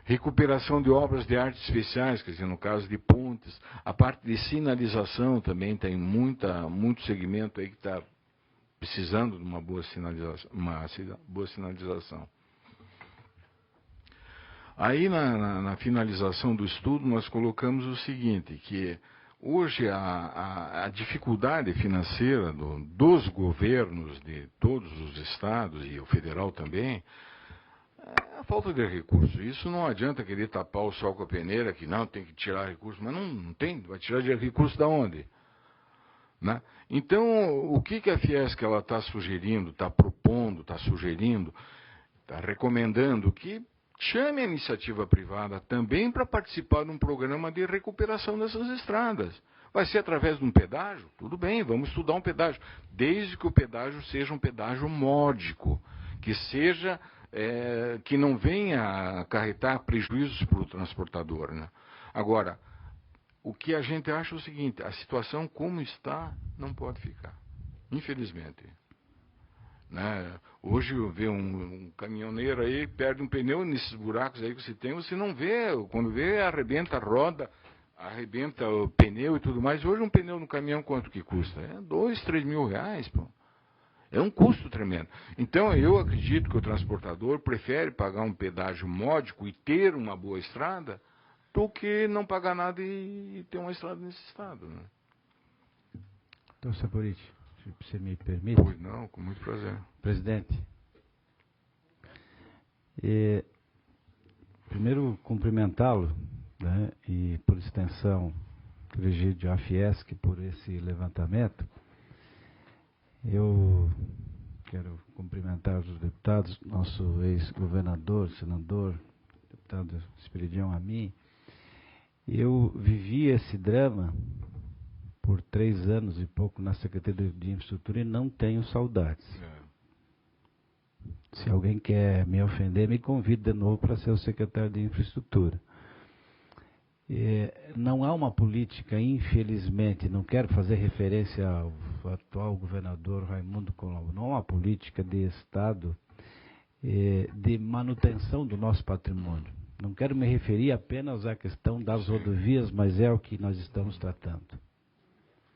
Recuperação de obras de artes especiais, quer dizer, no caso de pontes, a parte de sinalização também tem muito segmento aí que está precisando de uma boa sinalização. Aí, na finalização do estudo, nós colocamos o seguinte, que hoje a dificuldade financeira dos governos de todos os estados, e o federal também, é a falta de recursos. Isso não adianta querer tapar o sol com a peneira, que não, tem que tirar recursos, mas não tem, vai tirar de recursos da onde? Né? Então, o que a Fiesc está sugerindo, está propondo, está sugerindo, está recomendando que chame a iniciativa privada também para participar de um programa de recuperação dessas estradas. Vai ser através de um pedágio? Tudo bem, vamos estudar um pedágio. Desde que o pedágio seja um pedágio módico, que seja, que não venha acarretar prejuízos para o transportador. Né? Agora, o que a gente acha é o seguinte, a situação como está não pode ficar, infelizmente. Né? Hoje vê um caminhoneiro aí, perde um pneu nesses buracos aí que você não vê, quando vê arrebenta a roda, arrebenta o pneu e tudo mais. Hoje um pneu no caminhão quanto que custa? É 2, 3 mil reais, pô. É um custo tremendo. Então eu acredito que o transportador prefere pagar um pedágio módico e ter uma boa estrada do que não pagar nada e ter uma estrada nesse estado. Né? Então, Saporiti, se você me permite. Pois não, com muito prazer. Presidente, primeiro cumprimentá-lo, né, e por extensão, Egídio a Fiesc por esse levantamento. Eu quero cumprimentar os deputados, nosso ex-governador, senador, deputado Esperidião Amin. Eu vivi esse drama por 3 anos e pouco na Secretaria de Infraestrutura e não tenho saudades. Se alguém quer me ofender, me convida de novo para ser o secretário de Infraestrutura. Não há uma política, infelizmente, não quero fazer referência ao atual governador Raimundo Colombo, não há uma política de Estado de manutenção do nosso patrimônio. Não quero me referir apenas à questão das rodovias, mas é o que nós estamos tratando.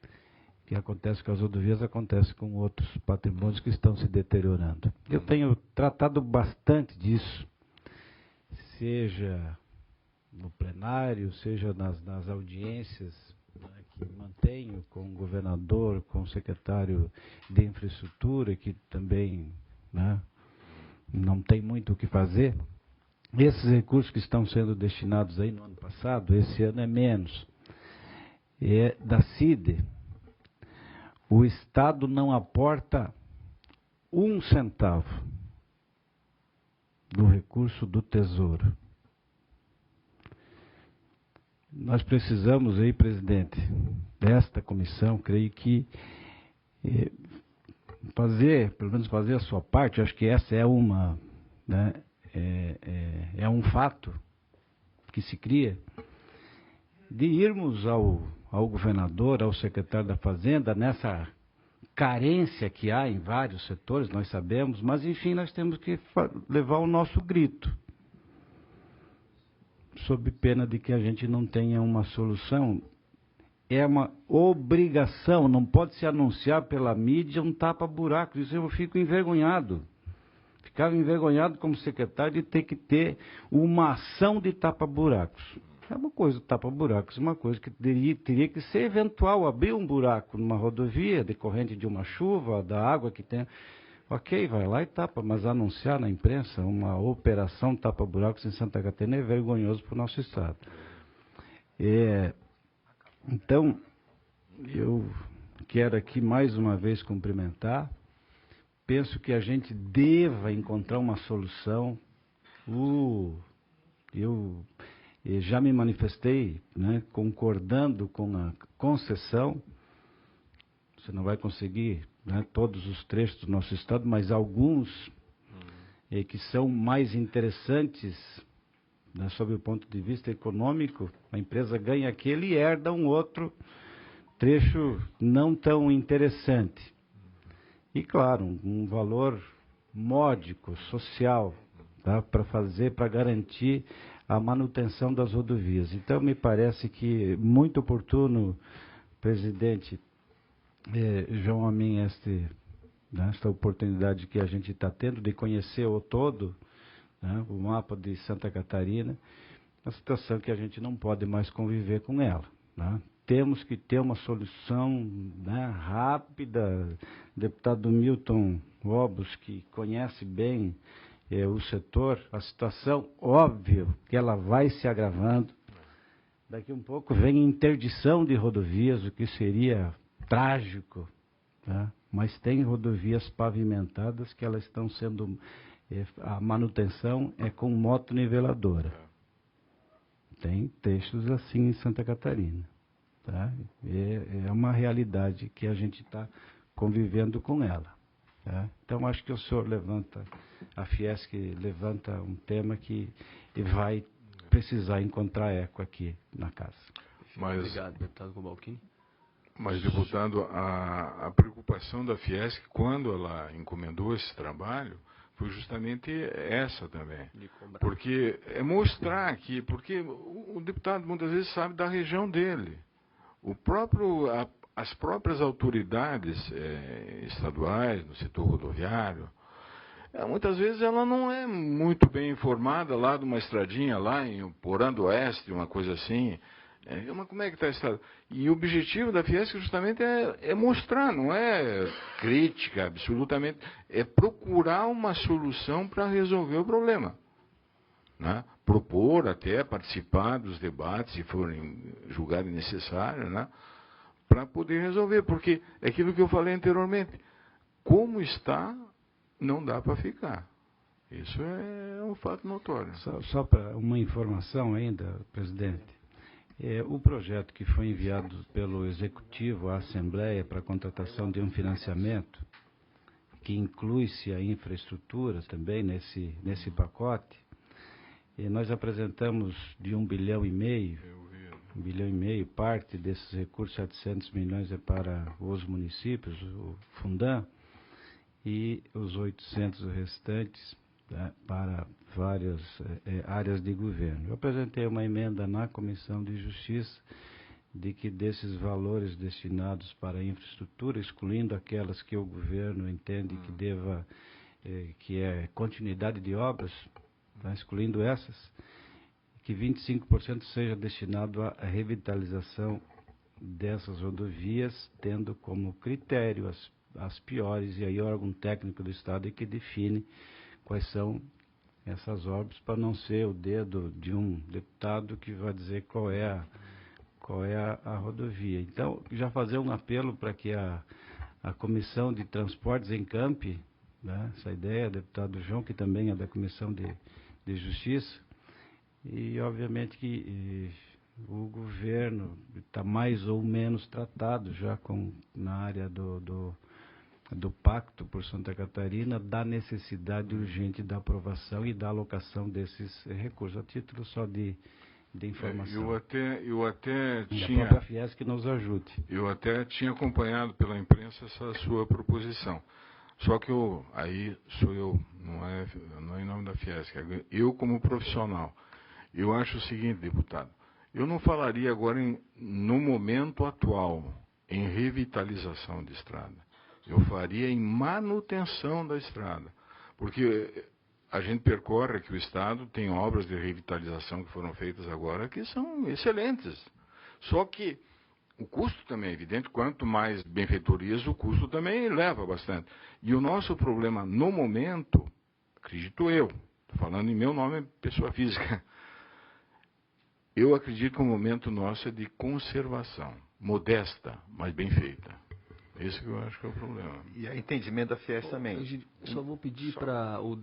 O que acontece com as rodovias acontece com outros patrimônios que estão se deteriorando. Eu tenho tratado bastante disso, seja no plenário, seja nas audiências, né, que mantenho com o governador, com o secretário de infraestrutura, que também, né, não tem muito o que fazer. Esses recursos que estão sendo destinados aí no ano passado, esse ano é menos, da CIDE, o Estado não aporta 1 centavo do recurso do Tesouro. Nós precisamos aí, presidente, desta comissão, creio que pelo menos fazer a sua parte. Acho que essa é uma, né, é um fato que se cria, de irmos ao governador, ao secretário da Fazenda, nessa carência que há em vários setores, nós sabemos, mas enfim, nós temos que levar o nosso grito, sob pena de que a gente não tenha uma solução. É uma obrigação, não pode se anunciar pela mídia um tapa-buraco. Isso eu fico envergonhado. Ficava envergonhado como secretário de ter que ter uma ação de tapa-buracos. É uma coisa, tapa-buracos, uma coisa que teria que ser eventual, abrir um buraco numa rodovia decorrente de uma chuva, da água que tem. Ok, vai lá e tapa, mas anunciar na imprensa uma operação tapa-buracos em Santa Catarina é vergonhoso para o nosso Estado. Então, eu quero aqui mais uma vez cumprimentar. Penso que a gente deva encontrar uma solução. Eu já me manifestei, né, concordando com a concessão. Você não vai conseguir, né, todos os trechos do nosso Estado, mas alguns que são mais interessantes, né, sob o ponto de vista econômico. A empresa ganha aquele e herda um outro trecho não tão interessante. E, claro, um valor módico, social, tá, para garantir a manutenção das rodovias. Então, me parece que muito oportuno, presidente João Amin, esta oportunidade que a gente está tendo de conhecer o todo, né, o mapa de Santa Catarina, uma situação que a gente não pode mais conviver com ela, né? Temos que ter uma solução, né, rápida. O deputado Milton Obos, que conhece bem o setor, a situação, óbvio que ela vai se agravando. Daqui um pouco vem interdição de rodovias, o que seria trágico, tá? Mas tem rodovias pavimentadas que elas estão sendo, a manutenção é com moto-niveladora. Tem trechos assim em Santa Catarina. Tá? É uma realidade que a gente está convivendo com ela. Tá? Então, acho que o senhor a Fiesc levanta um tema que vai precisar encontrar eco aqui na casa. Obrigado, deputado Cobalcini. Mas, deputado, a preocupação da Fiesc, quando ela encomendou esse trabalho, foi justamente essa também. Porque é mostrar aqui, porque o deputado muitas vezes sabe da região dele. As próprias autoridades estaduais no setor rodoviário, muitas vezes ela não é muito bem informada lá de uma estradinha lá em Porã do Oeste, uma coisa assim. Mas como é que está esse estado? E o objetivo da Fiesc justamente é mostrar, não é crítica absolutamente, é procurar uma solução para resolver o problema, né? Propor até participar dos debates, se forem julgados necessários, né? Para poder resolver, porque é aquilo que eu falei anteriormente, como está, não dá para ficar. Isso é um fato notório. Só para uma informação ainda, presidente. O projeto que foi enviado pelo Executivo à Assembleia para a contratação de um financiamento, que inclui-se a infraestrutura também nesse pacote, nós apresentamos de 1,5 bilhão, 1,5 bilhão, parte desses recursos, 700 milhões é para os municípios, o Fundam, e os 800 restantes tá, para várias áreas de governo. Eu apresentei uma emenda na Comissão de Justiça de que desses valores destinados para a infraestrutura, excluindo aquelas que o governo entende que deva, que é continuidade de obras, tá, excluindo essas, que 25% seja destinado à revitalização dessas rodovias, tendo como critério as piores, e aí o órgão técnico do Estado é que define quais são essas obras, para não ser o dedo de um deputado que vai dizer qual é a rodovia. Então, já fazer um apelo para que a Comissão de Transportes encampe, né, essa ideia, deputado João, que também é da Comissão de Justiça, e obviamente que o governo está mais ou menos tratado já na área do pacto por Santa Catarina, da necessidade urgente da aprovação e da alocação desses recursos, a título só de informação. Eu até tinha... E a própria Fiesc que nos ajude. Eu até tinha acompanhado pela imprensa essa sua proposição. Só que aí sou eu, não é em nome da Fiesc, eu como profissional. Eu acho o seguinte, deputado, eu não falaria agora, no momento atual, em revitalização de estrada. Eu faria em manutenção da estrada. Porque a gente percorre aqui o Estado, tem obras de revitalização que foram feitas agora que são excelentes. Só que o custo também é evidente, quanto mais benfeitorias, o custo também eleva bastante. E o nosso problema no momento, acredito eu, estou falando em meu nome, pessoa física, eu acredito que o momento nosso é de conservação, modesta, mas bem feita. Esse que eu acho que é o problema. E é entendimento da Fiesc também. Só vou pedir para o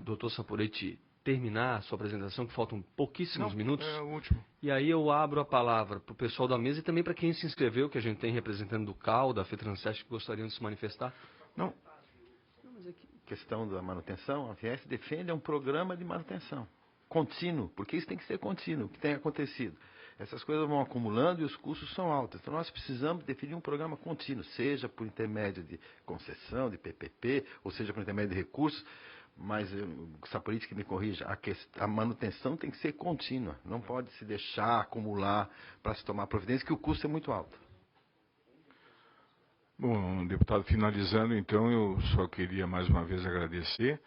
doutor Saporetti terminar a sua apresentação, que faltam pouquíssimos minutos. É o último. E aí eu abro a palavra para o pessoal da mesa e também para quem se inscreveu, que a gente tem representando do CAL, da FETRANSEST, que gostariam de se manifestar. Não. Questão da manutenção, a Fiesc defende um programa de manutenção contínuo, porque isso tem que ser contínuo, o que tem acontecido. Essas coisas vão acumulando e os custos são altos. Então nós precisamos definir um programa contínuo, seja por intermédio de concessão, de PPP, ou seja por intermédio de recursos, mas essa política que me corrija, a manutenção tem que ser contínua, não pode se deixar acumular para se tomar providência, que o custo é muito alto. Bom, deputado, finalizando, então, eu só queria mais uma vez agradecer.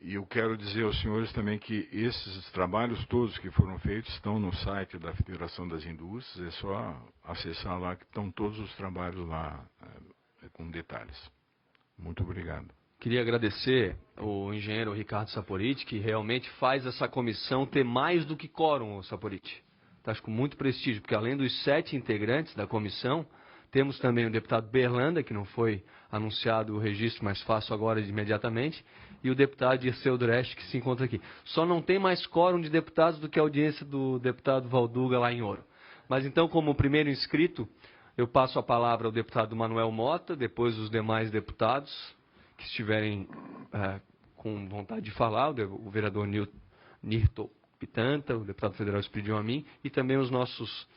E eu quero dizer aos senhores também que esses trabalhos todos que foram feitos estão no site da Federação das Indústrias, é só acessar lá que estão todos os trabalhos lá com detalhes. Muito obrigado. Queria agradecer o engenheiro Ricardo Saporetti, que realmente faz essa comissão ter mais do que quórum, Saporetti. Acho com muito prestígio, porque além dos 7 integrantes da comissão, temos também o deputado Berlanda, que não foi anunciado o registro, mas faço agora imediatamente, e o deputado Dirceu Dureste, que se encontra aqui. Só não tem mais quórum de deputados do que a audiência do deputado Valduga lá em Ouro. Mas então, como primeiro inscrito, eu passo a palavra ao deputado Manuel Mota, depois os demais deputados que estiverem com vontade de falar, o vereador Nirto Pitanta, o deputado federal Espiridião Amin, e também os nossos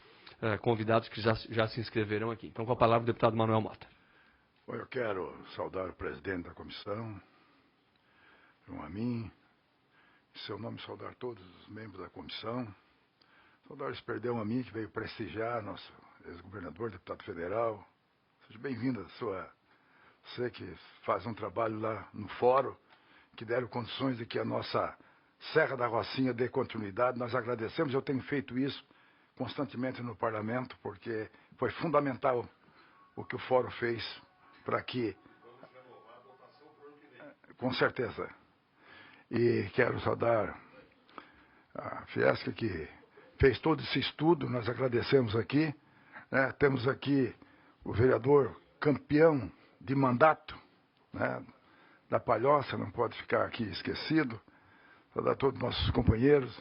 convidados que já se inscreveram aqui. Então, com a palavra, o deputado Manuel Mota. Bom, eu quero saudar o presidente da comissão, João Amin, em seu nome saudar todos os membros da comissão, saudar o Espiridião Amin, que veio prestigiar nosso ex-governador, deputado federal. Seja bem-vindo, você que faz um trabalho lá no fórum, que deram condições de que a nossa Serra da Rocinha dê continuidade. Nós agradecemos, eu tenho feito isso constantemente no parlamento, porque foi fundamental o que o fórum fez para que... Com certeza. E quero saudar a Fiesc, que fez todo esse estudo, nós agradecemos aqui. Né? Temos aqui o vereador campeão de mandato, né? Da Palhoça, não pode ficar aqui esquecido. Saudar todos os nossos companheiros.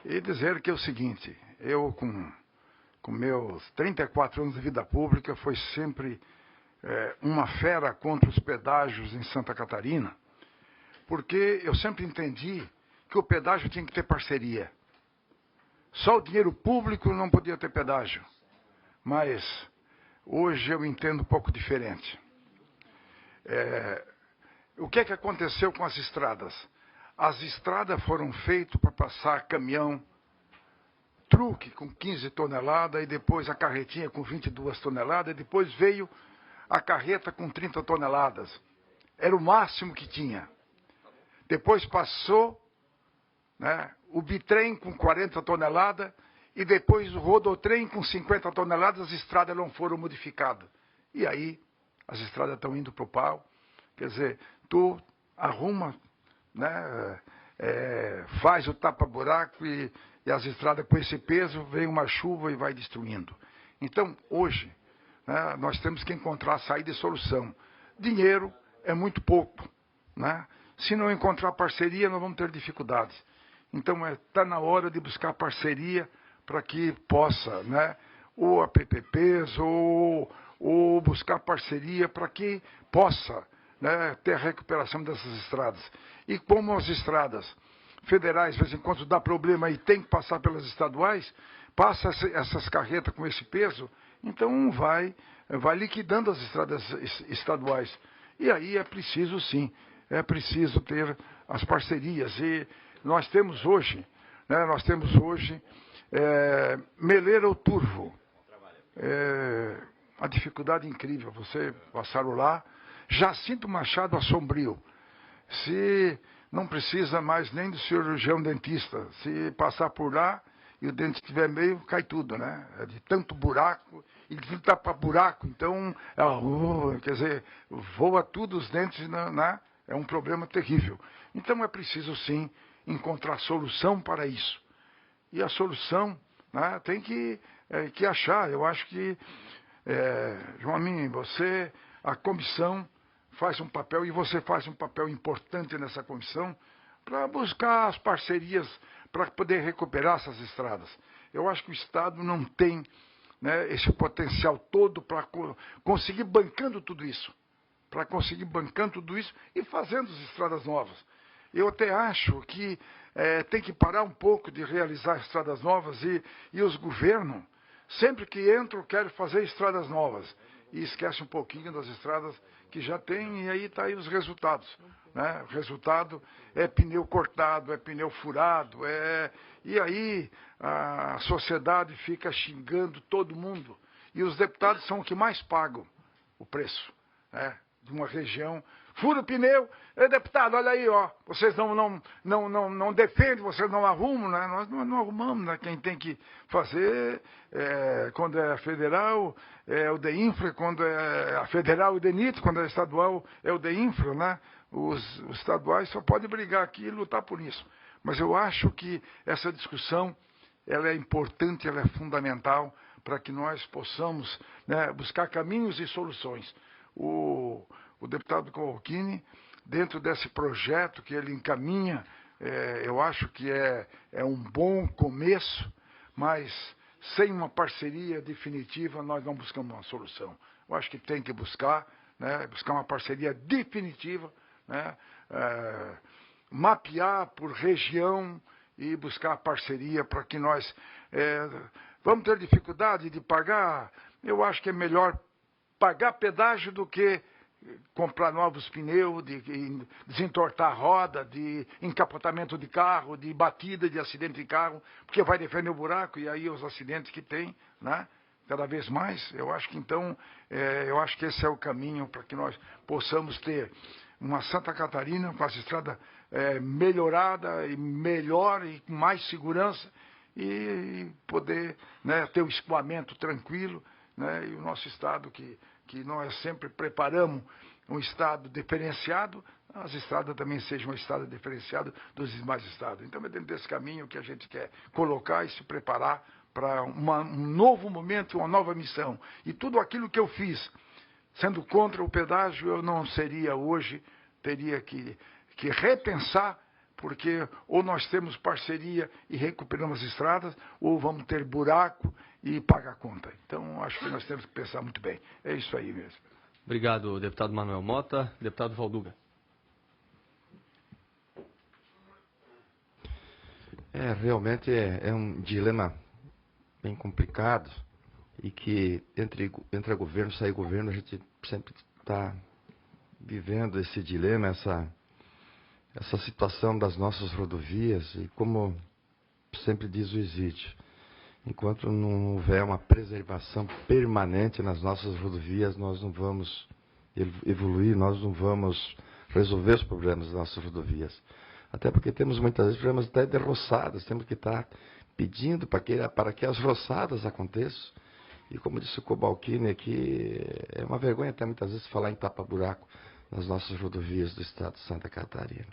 E dizer que é o seguinte, eu com meus 34 anos de vida pública, foi sempre uma fera contra os pedágios em Santa Catarina, porque eu sempre entendi que o pedágio tinha que ter parceria. Só o dinheiro público não podia ter pedágio. Mas hoje eu entendo um pouco diferente. O que é que aconteceu com as estradas? as estradas foram feitas para passar caminhão, truque com 15 toneladas, e depois a carretinha com 22 toneladas, e depois veio a carreta com 30 toneladas. Era o máximo que tinha. Depois passou, né, o bitrem com 40 toneladas, e depois o rodotrem com 50 toneladas, as estradas não foram modificadas. E aí, as estradas estão indo para o pau. Quer dizer, tu arruma, né, faz o tapa-buraco e as estradas com esse peso, vem uma chuva e vai destruindo. Então, hoje, né, nós temos que encontrar saída e solução. Dinheiro é muito pouco, né? Se não encontrar parceria, nós vamos ter dificuldades. Então, está na hora de buscar parceria para que possa, né, ou a PPPs, ou buscar parceria para que possa, né, ter a recuperação dessas estradas. E como as estradas federais, de vez em quando, dá problema e tem que passar pelas estaduais, passa essas carretas com esse peso, então vai liquidando as estradas estaduais. E aí é preciso, sim, é preciso ter as parcerias. E nós temos hoje, né, Meleira ao Turvo. A dificuldade incrível, você passaram lá. Jacinto Machado a Sombrio. Se não precisa mais nem do cirurgião dentista, se passar por lá e o dente estiver meio, cai tudo, né? É de tanto buraco, e de tapa buraco, então, quer dizer, voa tudo os dentes, né? É um problema terrível. Então é preciso, sim, encontrar solução para isso. E a solução, né, tem que achar. Eu acho que, João Amin, a comissão faz um papel, e você faz um papel importante nessa comissão, para buscar as parcerias para poder recuperar essas estradas. Eu acho que o Estado não tem, né, esse potencial todo para conseguir bancando tudo isso. E fazendo as estradas novas. Eu até acho que tem que parar um pouco de realizar estradas novas, e os governos, sempre que entram, querem fazer estradas novas. E esquece um pouquinho das estradas que já tem, e aí está aí os resultados. Né? O resultado é pneu cortado, é pneu furado, e aí a sociedade fica xingando todo mundo. E os deputados são os que mais pagam o preço, né, de uma região. Fura o pneu, deputado, olha aí, ó, vocês não defendem, vocês não arrumam, né? Nós não arrumamos, né? Quem tem que fazer, quando é federal, é o DEINFRA, quando é a federal, o DENIT, quando é estadual, é o DEINFRA, né? Os estaduais só podem brigar aqui e lutar por isso. Mas eu acho que essa discussão, ela é importante, ela é fundamental para que nós possamos, né, buscar caminhos e soluções. O deputado Corrochini, dentro desse projeto que ele encaminha, eu acho que é um bom começo, mas sem uma parceria definitiva nós não buscamos uma solução. Eu acho que tem que buscar, né, buscar uma parceria definitiva, né, mapear por região e buscar parceria para que nós vamos ter dificuldade de pagar. Eu acho que é melhor pagar pedágio do que comprar novos pneus, de desentortar a roda, de encapotamento de carro, de batida, de acidente de carro, porque vai defender o buraco, e aí os acidentes que tem, né, cada vez mais. Eu acho que então, eu acho que esse é o caminho para que nós possamos ter uma Santa Catarina com as estradas melhorada e melhor e com mais segurança, e poder, né, ter o escoamento tranquilo, né, e o nosso estado que nós sempre preparamos um estado diferenciado, as estradas também sejam um estado diferenciado dos demais estados. Então é dentro desse caminho que a gente quer colocar e se preparar para um novo momento, uma nova missão. E tudo aquilo que eu fiz, sendo contra o pedágio, eu não seria hoje, teria que repensar, porque ou nós temos parceria e recuperamos as estradas, ou vamos ter buraco e pagar a conta. Então, acho que nós temos que pensar muito bem. É isso aí mesmo. Obrigado, deputado Manuel Mota. Deputado Valduga. Realmente é um dilema bem complicado, e que entre governo e sair governo, a gente sempre está vivendo esse dilema, essa situação das nossas rodovias e, como sempre diz o Isídio, enquanto não houver uma preservação permanente nas nossas rodovias, nós não vamos evoluir, nós não vamos resolver os problemas das nossas rodovias. Até porque temos muitas vezes problemas até de roçadas, temos que estar pedindo para que as roçadas aconteçam. E como disse o Cobalcini aqui, é uma vergonha até muitas vezes falar em tapa-buraco nas nossas rodovias do estado de Santa Catarina.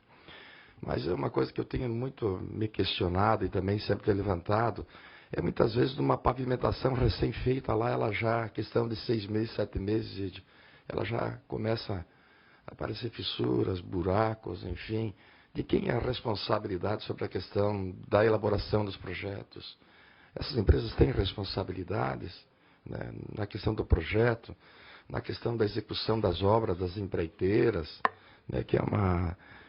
Mas é uma coisa que eu tenho muito me questionado e também sempre levantado, é muitas vezes numa pavimentação recém-feita lá, ela já, questão de 6 meses, 7 meses, ela já começa a aparecer fissuras, buracos, enfim. De quem é a responsabilidade sobre a questão da elaboração dos projetos? Essas empresas têm responsabilidades, né, na questão do projeto, na questão da execução das obras, das empreiteiras, né,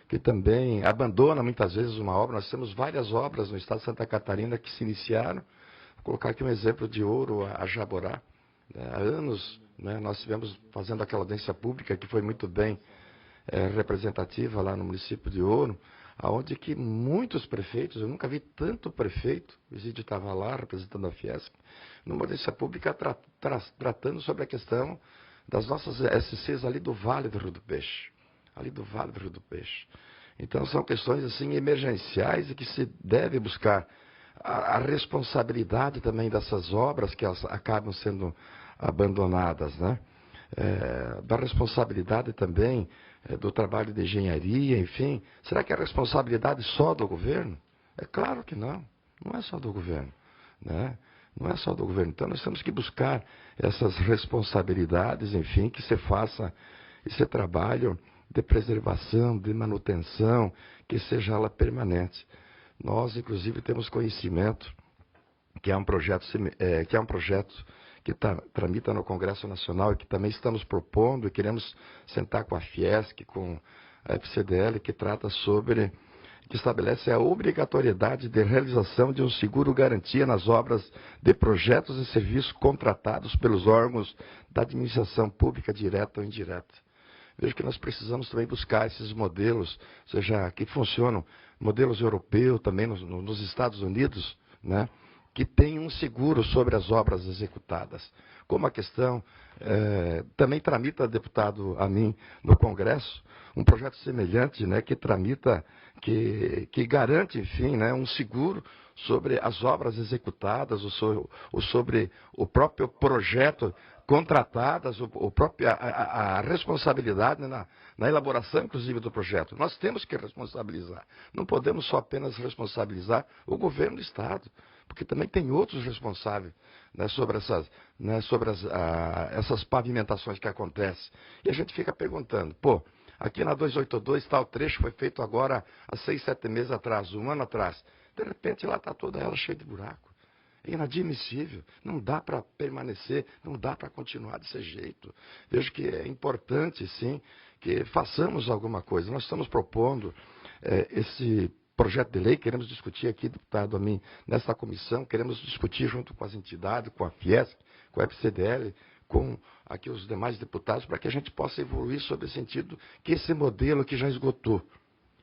que também abandona muitas vezes uma obra. Nós temos várias obras no estado de Santa Catarina que se iniciaram. Vou colocar aqui um exemplo de Ouro a Jaborá. Há anos, né, nós estivemos fazendo aquela audiência pública que foi muito bem representativa lá no município de Ouro, onde que muitos prefeitos, eu nunca vi tanto prefeito, o Isídio estava lá representando a Fiesp, numa audiência pública tratando sobre a questão das nossas SCs ali do Vale do Rio do Peixe. Ali do Vale do Rio do Peixe. Então são questões assim emergenciais e que se deve buscar a responsabilidade também dessas obras que elas acabam sendo abandonadas, né? Da responsabilidade também do trabalho de engenharia, enfim. Será que é a responsabilidade só do governo? É claro que não. Não é só do governo, né? Não é só do governo. Então nós temos que buscar essas responsabilidades, enfim, que se faça esse trabalho de preservação, de manutenção, que seja ela permanente. Nós, inclusive, temos conhecimento que é um projeto que tramita no Congresso Nacional e que também estamos propondo e queremos sentar com a Fiesc, com a FCDL, que estabelece a obrigatoriedade de realização de um seguro-garantia nas obras de projetos e serviços contratados pelos órgãos da administração pública direta ou indireta. Vejo que nós precisamos também buscar esses modelos, ou seja, que funcionam, modelos europeus, também nos Estados Unidos, né, que tem um seguro sobre as obras executadas. Como a questão, também tramita, deputado Amin, no Congresso, um projeto semelhante, né, que tramita, que garante, enfim, né, um seguro sobre as obras executadas, ou sobre o próprio projeto contratadas, a responsabilidade na elaboração, inclusive, do projeto. Nós temos que responsabilizar. Não podemos só apenas responsabilizar o governo do Estado, porque também tem outros responsáveis, né, sobre essas pavimentações que acontecem. E a gente fica perguntando, aqui na 282, tal trecho foi feito agora há 6, 7 meses atrás, 1 ano atrás. De repente lá está toda ela cheia de buraco. É inadmissível, não dá para permanecer, não dá para continuar desse jeito. Vejo que é importante, sim, que façamos alguma coisa. Nós estamos propondo esse projeto de lei, queremos discutir aqui, deputado Amin, nesta comissão, queremos discutir junto com as entidades, com a Fiesc, com a FCDL, com aqui os demais deputados, para que a gente possa evoluir sobre o sentido que esse modelo que já esgotou,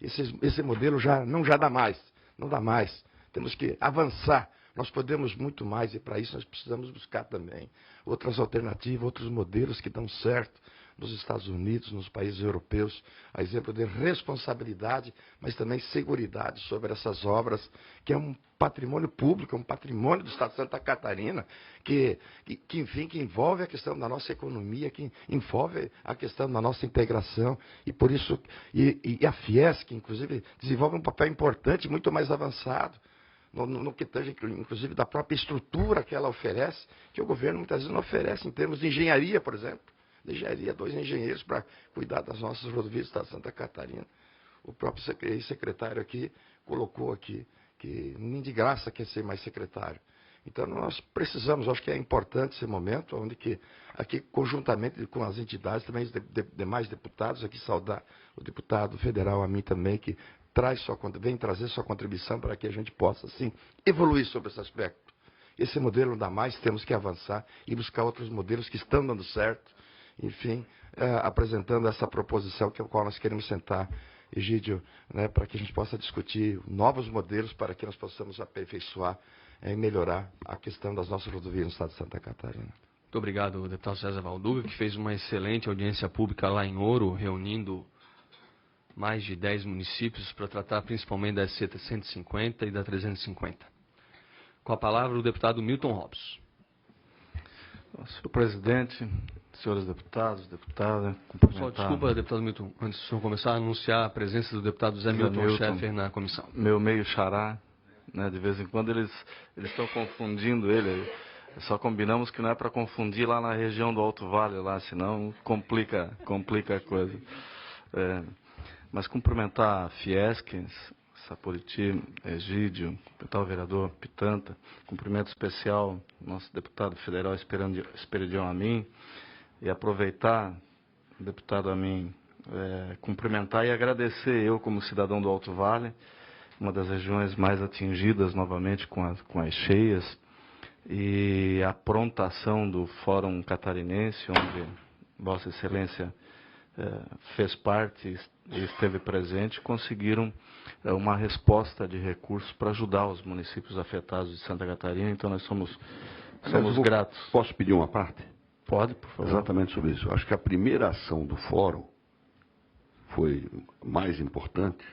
esse modelo não dá mais, não dá mais. Temos que avançar. Nós podemos muito mais e para isso nós precisamos buscar também outras alternativas, outros modelos que dão certo nos Estados Unidos, nos países europeus, a exemplo de responsabilidade, mas também seguridade sobre essas obras, que é um patrimônio público, é um patrimônio do Estado de Santa Catarina, que envolve a questão da nossa economia, que envolve a questão da nossa integração, e por isso, a Fiesc, inclusive, desenvolve um papel importante, muito mais avançado, no que tange, inclusive, da própria estrutura que ela oferece, que o governo muitas vezes não oferece, em termos de engenharia, por exemplo. De engenharia, 2 engenheiros para cuidar das nossas rodovias do Estado de Santa Catarina. O próprio secretário aqui colocou aqui que nem de graça quer ser mais secretário. Então nós precisamos, acho que é importante esse momento, onde que aqui conjuntamente com as entidades, também os demais deputados, aqui saudar o deputado federal Amin também, que vem trazer sua contribuição para que a gente possa, assim, evoluir sobre esse aspecto. Esse modelo não dá mais, temos que avançar e buscar outros modelos que estão dando certo. Enfim, apresentando essa proposição que é o qual nós queremos sentar Egídio, né, para que a gente possa discutir novos modelos para que nós possamos aperfeiçoar e melhorar a questão das nossas rodovias no estado de Santa Catarina. Muito obrigado, deputado César Valduga, que fez uma excelente audiência pública lá em Ouro, reunindo mais de 10 municípios para tratar principalmente da SC 150 e da 350. Com a palavra o deputado Milton Robson. Senhor presidente, senhores deputados, deputada, Só desculpa, deputado Milton, antes do senhor começar a anunciar a presença do deputado Zé Milton Schaeffer na comissão. Meu meio xará, né, de vez em quando eles estão confundindo ele. Só combinamos que não é para confundir lá na região do Alto Vale, lá, senão complica a coisa. Mas cumprimentar a Fiesc, Saporiti, Egídio, cumprimentar o vereador Pitanta, cumprimento especial nosso deputado federal Esperidião Amin, e aproveitar, deputado Amin, cumprimentar e agradecer eu como cidadão do Alto Vale, uma das regiões mais atingidas novamente com as cheias, e a prontação do Fórum Catarinense, onde Vossa Excelência fez parte e esteve presente, conseguiram uma resposta de recursos para ajudar os municípios afetados de Santa Catarina. Então nós somos gratos. Posso pedir uma parte? Pode, por favor. Exatamente sobre isso. Eu acho que a primeira ação do Fórum foi mais importante,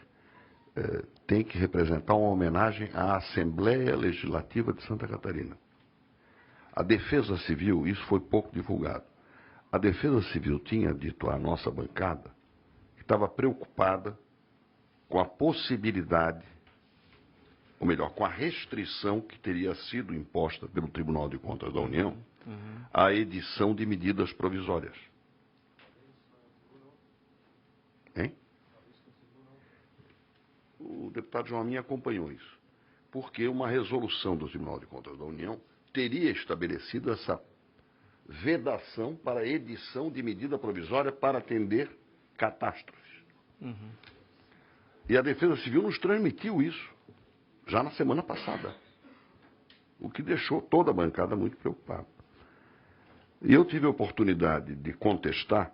tem que representar uma homenagem à Assembleia Legislativa de Santa Catarina. A Defesa Civil, isso foi pouco divulgado, a Defesa Civil tinha dito à nossa bancada que estava preocupada com a possibilidade, ou melhor, com a restrição que teria sido imposta pelo Tribunal de Contas da União à edição de medidas provisórias. Hein? O deputado João Amin acompanhou isso, porque uma resolução do Tribunal de Contas da União teria estabelecido essa vedação para a edição de medida provisória para atender catástrofes. E a Defesa Civil nos transmitiu isso já na semana passada, o que deixou toda a bancada muito preocupada. E eu tive a oportunidade de contestar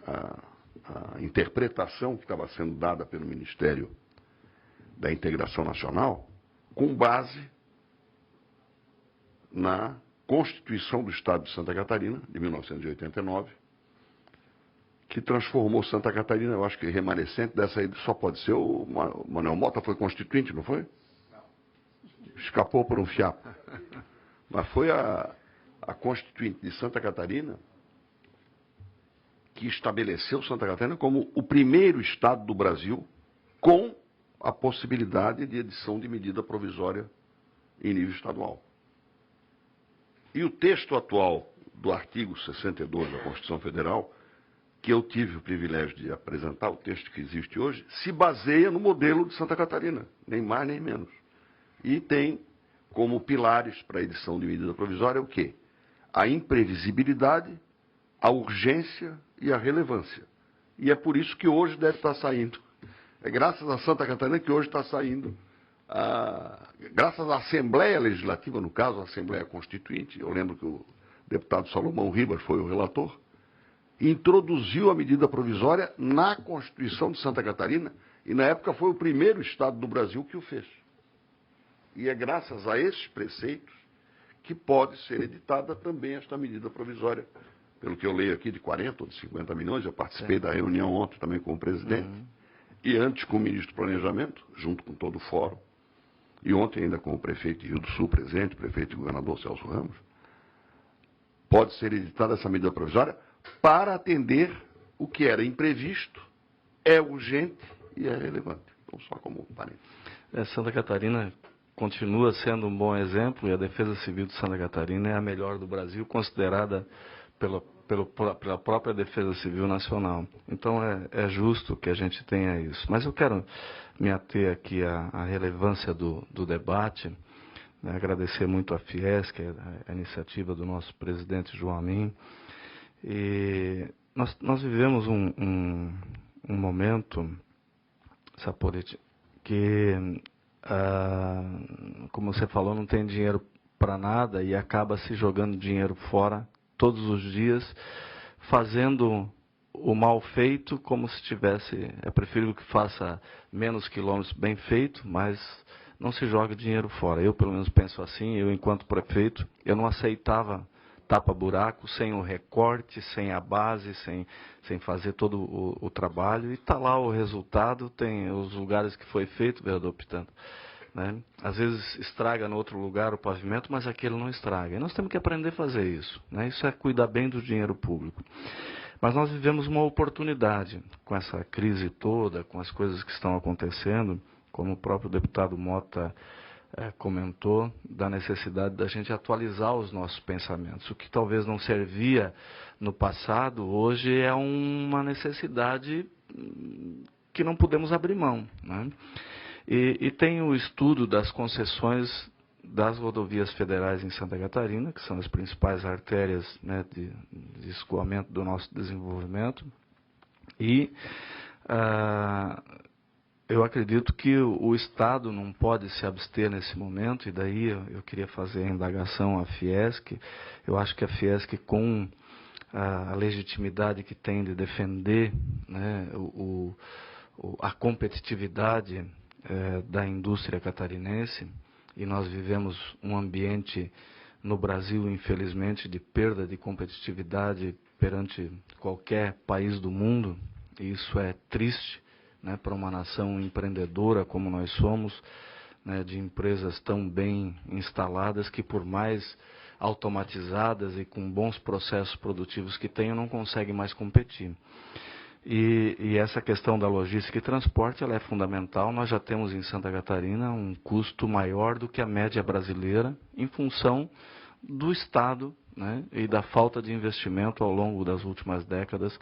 a interpretação que estava sendo dada pelo Ministério da Integração Nacional com base na Constituição do Estado de Santa Catarina, de 1989, que transformou Santa Catarina, eu acho que remanescente dessa aí só pode ser o Manuel Mota, foi constituinte, não foi? Escapou por um fiapo. Mas foi a Constituinte de Santa Catarina que estabeleceu Santa Catarina como o primeiro estado do Brasil com a possibilidade de edição de medida provisória em nível estadual. E o texto atual do artigo 62 da Constituição Federal, que eu tive o privilégio de apresentar, o texto que existe hoje, se baseia no modelo de Santa Catarina, nem mais nem menos. E tem como pilares para a edição de medida provisória o quê? A imprevisibilidade, a urgência e a relevância. E é por isso que hoje deve estar saindo. É graças a Santa Catarina que hoje está saindo, graças à Assembleia Legislativa, no caso, a Assembleia Constituinte, eu lembro que o deputado Salomão Ribas foi o relator, introduziu a medida provisória na Constituição de Santa Catarina, e na época foi o primeiro estado do Brasil que o fez. E é graças a esses preceitos que pode ser editada também esta medida provisória, pelo que eu leio aqui, de 40 ou de 50 milhões, eu participei da reunião ontem também com o presidente, e antes com o ministro do Planejamento, junto com todo o fórum, e ontem ainda com o prefeito de Rio do Sul presente, o prefeito e governador Celso Ramos, pode ser editada essa medida provisória para atender o que era imprevisto, é urgente e é relevante. Então, só como parênteses. Santa Catarina continua sendo um bom exemplo, e a Defesa Civil de Santa Catarina é a melhor do Brasil, considerada pela própria Defesa Civil Nacional. Então é justo que a gente tenha isso. Mas eu quero me ater aqui à relevância do debate, né, agradecer muito a Fiesc, a iniciativa do nosso presidente João Amin. E nós vivemos um momento, Saporiti, que, como você falou, não tem dinheiro para nada e acaba se jogando dinheiro fora todos os dias, fazendo o mal feito como se tivesse... É preferível que faça menos quilômetros bem feito, mas não se joga dinheiro fora. Eu, pelo menos, penso assim. Eu, enquanto prefeito, eu não aceitava tapa-buraco sem o recorte, sem a base, sem fazer todo o trabalho. E está lá o resultado, tem os lugares que foi feito, vereador Pitanga. Né? Às vezes estraga no outro lugar o pavimento, mas aquele não estraga. E nós temos que aprender a fazer isso. Né? Isso é cuidar bem do dinheiro público. Mas nós vivemos uma oportunidade com essa crise toda, com as coisas que estão acontecendo, como o próprio deputado Mota comentou, da necessidade da gente atualizar os nossos pensamentos. O que talvez não servia no passado, hoje é uma necessidade que não podemos abrir mão. Né? E tem o estudo das concessões das rodovias federais em Santa Catarina, que são as principais artérias, né, de escoamento do nosso desenvolvimento. E eu acredito que o Estado não pode se abster nesse momento, e daí eu queria fazer a indagação à Fiesc. Eu acho que a Fiesc, com a legitimidade que tem de defender, né, a competitividade da indústria catarinense, e nós vivemos um ambiente no Brasil, infelizmente, de perda de competitividade perante qualquer país do mundo, e isso é triste, né, para uma nação empreendedora como nós somos, né, de empresas tão bem instaladas que, por mais automatizadas e com bons processos produtivos que tenham, não conseguem mais competir. E essa questão da logística e transporte, ela é fundamental. Nós já temos em Santa Catarina um custo maior do que a média brasileira, em função do Estado, né, e da falta de investimento ao longo das últimas décadas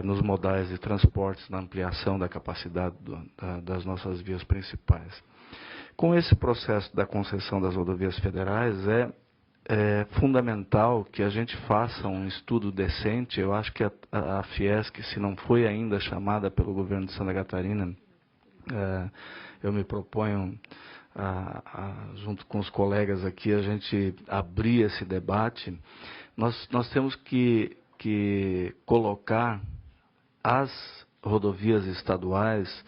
nos modais de transportes, na ampliação da capacidade das nossas vias principais. Com esse processo da concessão das rodovias federais, é fundamental que a gente faça um estudo decente. Eu acho que a Fiesc, se não foi ainda chamada pelo governo de Santa Catarina, eu me proponho, junto com os colegas aqui, a gente abrir esse debate. Nós temos que colocar as rodovias estaduais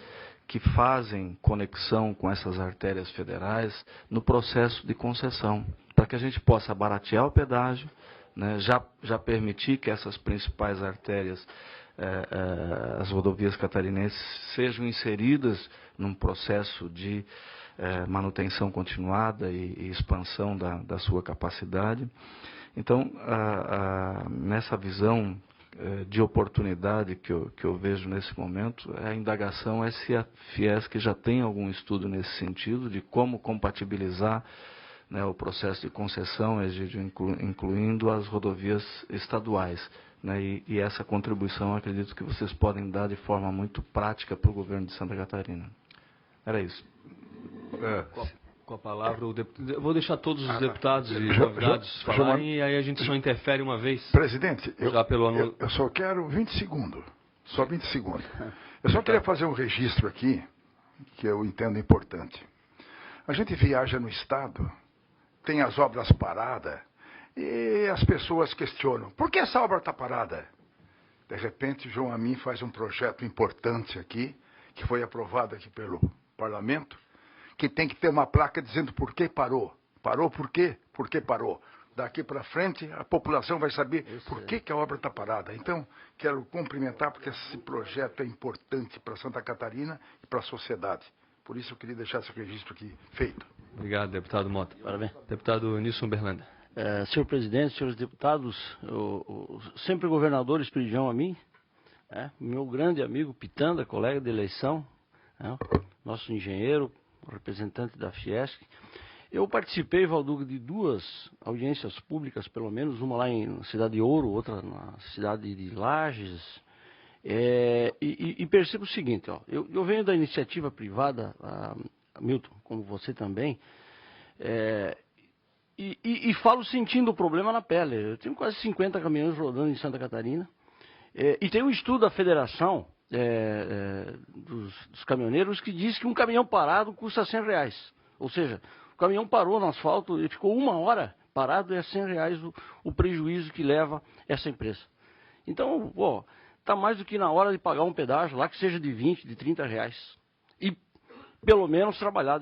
que fazem conexão com essas artérias federais no processo de concessão, para que a gente possa baratear o pedágio, né, já permitir que essas principais artérias, as rodovias catarinenses, sejam inseridas num processo de manutenção continuada e expansão da sua capacidade. Então, nessa visão de oportunidade que eu vejo nesse momento, a indagação é se a Fiesc já tem algum estudo nesse sentido, de como compatibilizar, né, o processo de concessão, incluindo as rodovias estaduais. Né, e essa contribuição, acredito que vocês podem dar de forma muito prática para o governo de Santa Catarina. Era isso. Com a palavra, eu vou deixar todos os deputados e convidados falarem, e aí a gente só interfere uma vez. Presidente, eu só quero 20 segundos. Só 20 segundos. Eu só queria fazer um registro aqui, que eu entendo importante. A gente viaja no Estado, tem as obras paradas, e as pessoas questionam, por que essa obra está parada? De repente, João Amin faz um projeto importante aqui, que foi aprovado aqui pelo Parlamento, que tem que ter uma placa dizendo por que parou. Parou por quê? Por que parou? Daqui para frente, a população vai saber por que a obra está parada. Então, quero cumprimentar, porque esse projeto é importante para Santa Catarina e para a sociedade. Por isso, eu queria deixar esse registro aqui feito. Obrigado, deputado Mota. Parabéns. Deputado Nilson Berlanda. Senhor presidente, senhores deputados, sempre governador Espiridião Amin, meu grande amigo Pitanga, colega de eleição, nosso engenheiro, representante da Fiesc. Eu participei, Valduga, de 2 audiências públicas, pelo menos, uma lá na cidade de Ouro, outra na cidade de Lages, e percebo o seguinte, eu venho da iniciativa privada, Milton, como você também, e falo sentindo o problema na pele. Eu tenho quase 50 caminhões rodando em Santa Catarina, e tem um estudo da Federação dos caminhoneiros que diz que um caminhão parado custa R$100. Ou seja, o caminhão parou no asfalto e ficou 1 hora parado, e é R$100 o prejuízo que leva essa empresa. Então, está mais do que na hora de pagar um pedágio lá que seja de 20, de 30 reais. E pelo menos trabalhar,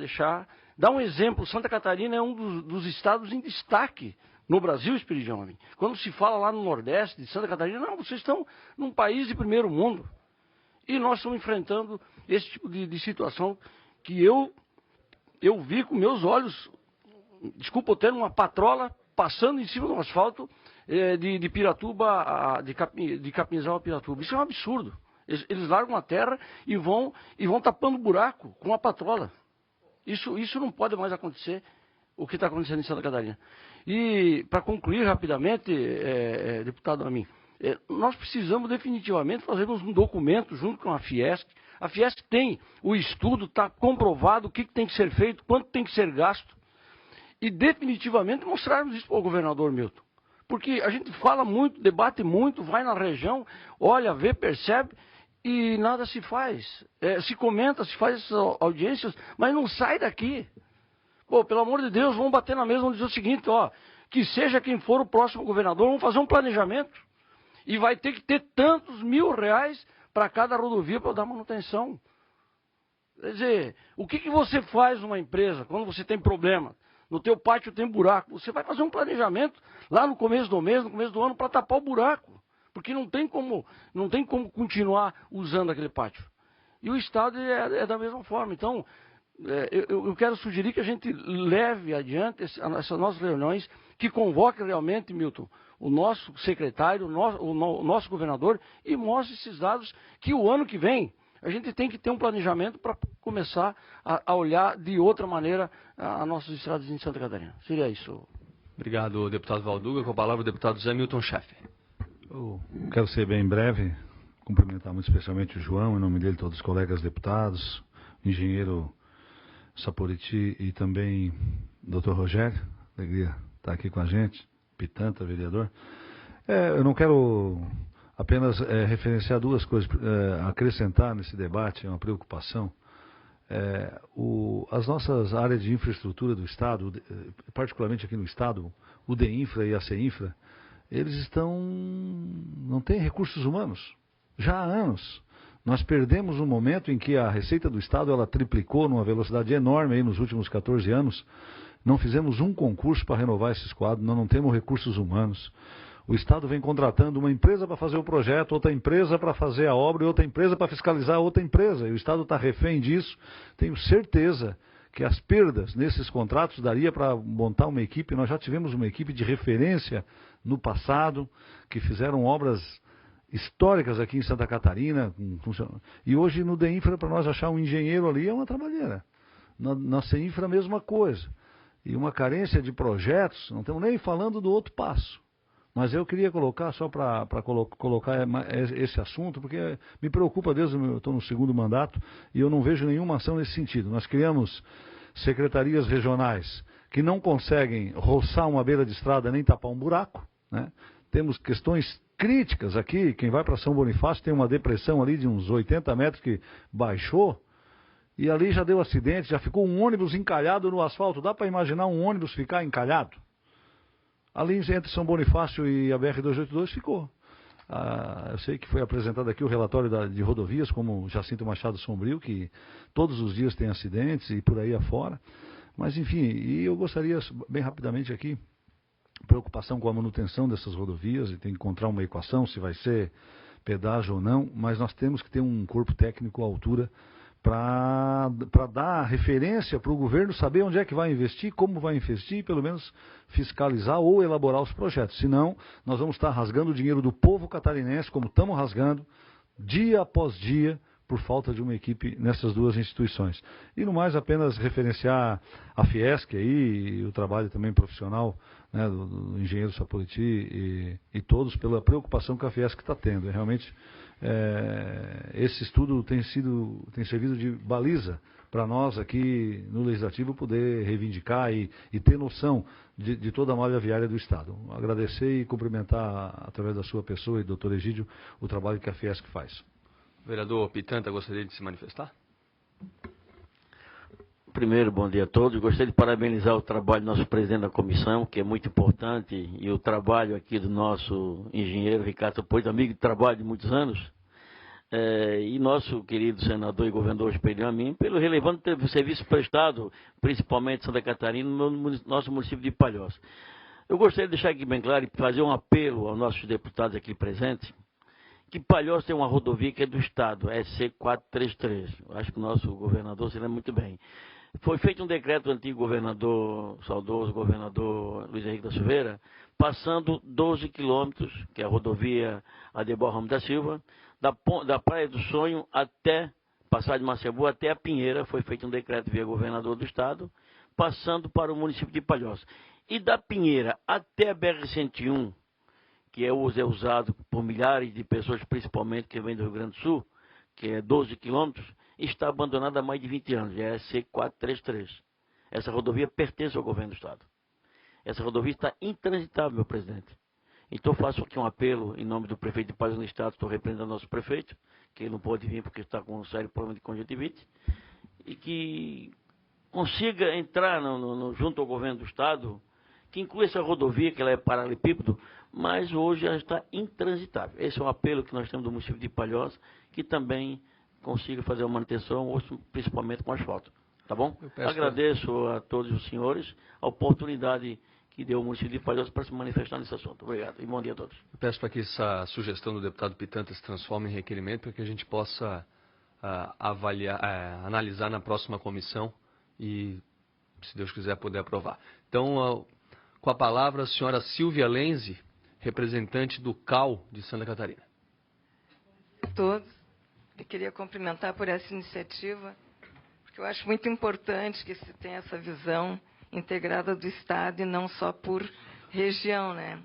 dar um exemplo. Santa Catarina é um dos estados em destaque no Brasil, Espiridião. Quando se fala lá no Nordeste de Santa Catarina, não, vocês estão num país de primeiro mundo. E nós estamos enfrentando esse tipo de situação que eu vi com meus olhos, desculpa o termo, uma patrola passando em cima do asfalto de Piratuba, de Capinzal a Piratuba. Isso é um absurdo. Eles largam a terra e vão tapando buraco com a patrola. Isso não pode mais acontecer, o que está acontecendo em Santa Catarina. E, para concluir rapidamente, deputado Amin, nós precisamos definitivamente fazermos um documento junto com a Fiesc. A Fiesc tem o estudo, está comprovado o que tem que ser feito, quanto tem que ser gasto. E definitivamente mostrarmos isso para o governador Milton. Porque a gente fala muito, debate muito, vai na região, olha, vê, percebe e nada se faz. Se comenta, se faz essas audiências, mas não sai daqui. Pô, pelo amor de Deus, vamos bater na mesa, vamos dizer o seguinte, ó, que seja quem for o próximo governador, vamos fazer um planejamento. E vai ter que ter tantos R$1.000 para cada rodovia para dar manutenção. Quer dizer, o que você faz numa empresa quando você tem problema? No teu pátio tem buraco. Você vai fazer um planejamento lá no começo do mês, no começo do ano, para tapar o buraco. Porque não tem como continuar usando aquele pátio. E o Estado é da mesma forma. Então, eu quero sugerir que a gente leve adiante essas nossas reuniões, que convoque realmente, Milton, o nosso secretário, o nosso governador, e mostre esses dados que o ano que vem a gente tem que ter um planejamento para começar a olhar de outra maneira as nossas estradas em Santa Catarina. Seria isso. Obrigado, deputado Valduga. Com a palavra o deputado Zé Milton Schaeffer. Eu quero ser bem breve, cumprimentar muito especialmente o João, em nome dele todos os colegas deputados, engenheiro Saporiti e também Dr. Rogério, alegria estar aqui com a gente, Pitanta, vereador. Eu não quero apenas referenciar duas coisas, acrescentar nesse debate, é uma preocupação. As nossas áreas de infraestrutura do Estado, particularmente aqui no Estado, o DEINFRA e a CEINFRA, eles não têm recursos humanos, já há anos. Nós perdemos um momento em que a receita do Estado ela triplicou numa velocidade enorme aí nos últimos 14 anos. Não fizemos um concurso para renovar esses quadros, nós não temos recursos humanos. O Estado vem contratando uma empresa para fazer o projeto, outra empresa para fazer a obra e outra empresa para fiscalizar outra empresa. E o Estado está refém disso. Tenho certeza que as perdas nesses contratos daria para montar uma equipe. Nós já tivemos uma equipe de referência no passado, que fizeram obras históricas aqui em Santa Catarina. E hoje no DEINFRA, para nós achar um engenheiro ali, é uma trabalheira. Na CEINFRA a mesma coisa. E uma carência de projetos, não estamos nem falando do outro passo. Mas eu queria colocar, só para colocar esse assunto, porque me preocupa desde que eu estou no segundo mandato e eu não vejo nenhuma ação nesse sentido. Nós criamos secretarias regionais que não conseguem roçar uma beira de estrada nem tapar um buraco, né? Temos questões críticas aqui, quem vai para São Bonifácio tem uma depressão ali de uns 80 metros que baixou, e ali já deu acidente, já ficou um ônibus encalhado no asfalto. Dá para imaginar um ônibus ficar encalhado? Ali entre São Bonifácio e a BR-282 ficou. Eu sei que foi apresentado aqui o relatório de rodovias, como Jacinto Machado Sombrio, que todos os dias tem acidentes e por aí afora. Mas enfim, e eu gostaria, bem rapidamente aqui, preocupação com a manutenção dessas rodovias, e tem que encontrar uma equação, se vai ser pedágio ou não, mas nós temos que ter um corpo técnico à altura para dar referência para o governo saber onde é que vai investir, como vai investir, e pelo menos fiscalizar ou elaborar os projetos. Senão, nós vamos estar rasgando o dinheiro do povo catarinense, como estamos rasgando, dia após dia, por falta de uma equipe nessas duas instituições. E no mais, apenas referenciar a Fiesc aí, e o trabalho também profissional, né, do engenheiro Saporiti e todos, pela preocupação que a Fiesc está tendo. Realmente, esse estudo tem servido de baliza para nós aqui no Legislativo poder reivindicar e ter noção de toda a malha viária do Estado. Agradecer e cumprimentar, através da sua pessoa e do Dr. Egídio, o trabalho que a Fiesc faz. Vereador Pitanta, gostaria de se manifestar? Primeiro, bom dia a todos. Gostaria de parabenizar o trabalho do nosso presidente da comissão, que é muito importante, e o trabalho aqui do nosso engenheiro Ricardo Poito, amigo de trabalho de muitos anos, e nosso querido senador e governador Esperidião Amin, pelo relevante serviço prestado, principalmente em Santa Catarina, no nosso município de Palhoça. Eu gostaria de deixar aqui bem claro e fazer um apelo aos nossos deputados aqui presentes, que Palhoça tem uma rodovia que é do Estado, SC 433. Eu acho que o nosso governador se lembra muito bem. Foi feito um decreto do antigo governador, saudoso governador Luiz Henrique da Silveira, passando 12 quilômetros, que é a rodovia Adebor Ramos da Silva, da Praia do Sonho até, passar de Macebu até a Pinheira, foi feito um decreto via governador do Estado, passando para o município de Palhoça. E da Pinheira até a BR-101, que é usado por milhares de pessoas, principalmente que vêm do Rio Grande do Sul, que é 12 quilômetros, está abandonada há mais de 20 anos, é a C433. Essa rodovia pertence ao governo do Estado. Essa rodovia está intransitável, meu presidente. Então faço aqui um apelo em nome do prefeito de Palhoça no Estado, estou representando o nosso prefeito, que ele não pode vir porque está com um sério problema de conjuntivite, e que consiga entrar junto ao governo do Estado, que inclui essa rodovia, que ela é paralelepípedo, mas hoje ela está intransitável. Esse é um apelo que nós temos do município de Palhoça, que também consiga fazer a manutenção, principalmente com asfalto. Tá bom? Agradeço a todos os senhores a oportunidade que deu o município de Palhoça para se manifestar nesse assunto. Obrigado e bom dia a todos. Eu peço para que essa sugestão do deputado Pitanta se transforme em requerimento para que a gente possa analisar na próxima comissão e, se Deus quiser, poder aprovar. Então, com a palavra, a senhora Silvia Lenzi, representante do CAL de Santa Catarina. A todos. Eu queria cumprimentar por essa iniciativa, porque eu acho muito importante que se tenha essa visão integrada do Estado e não só por região, né?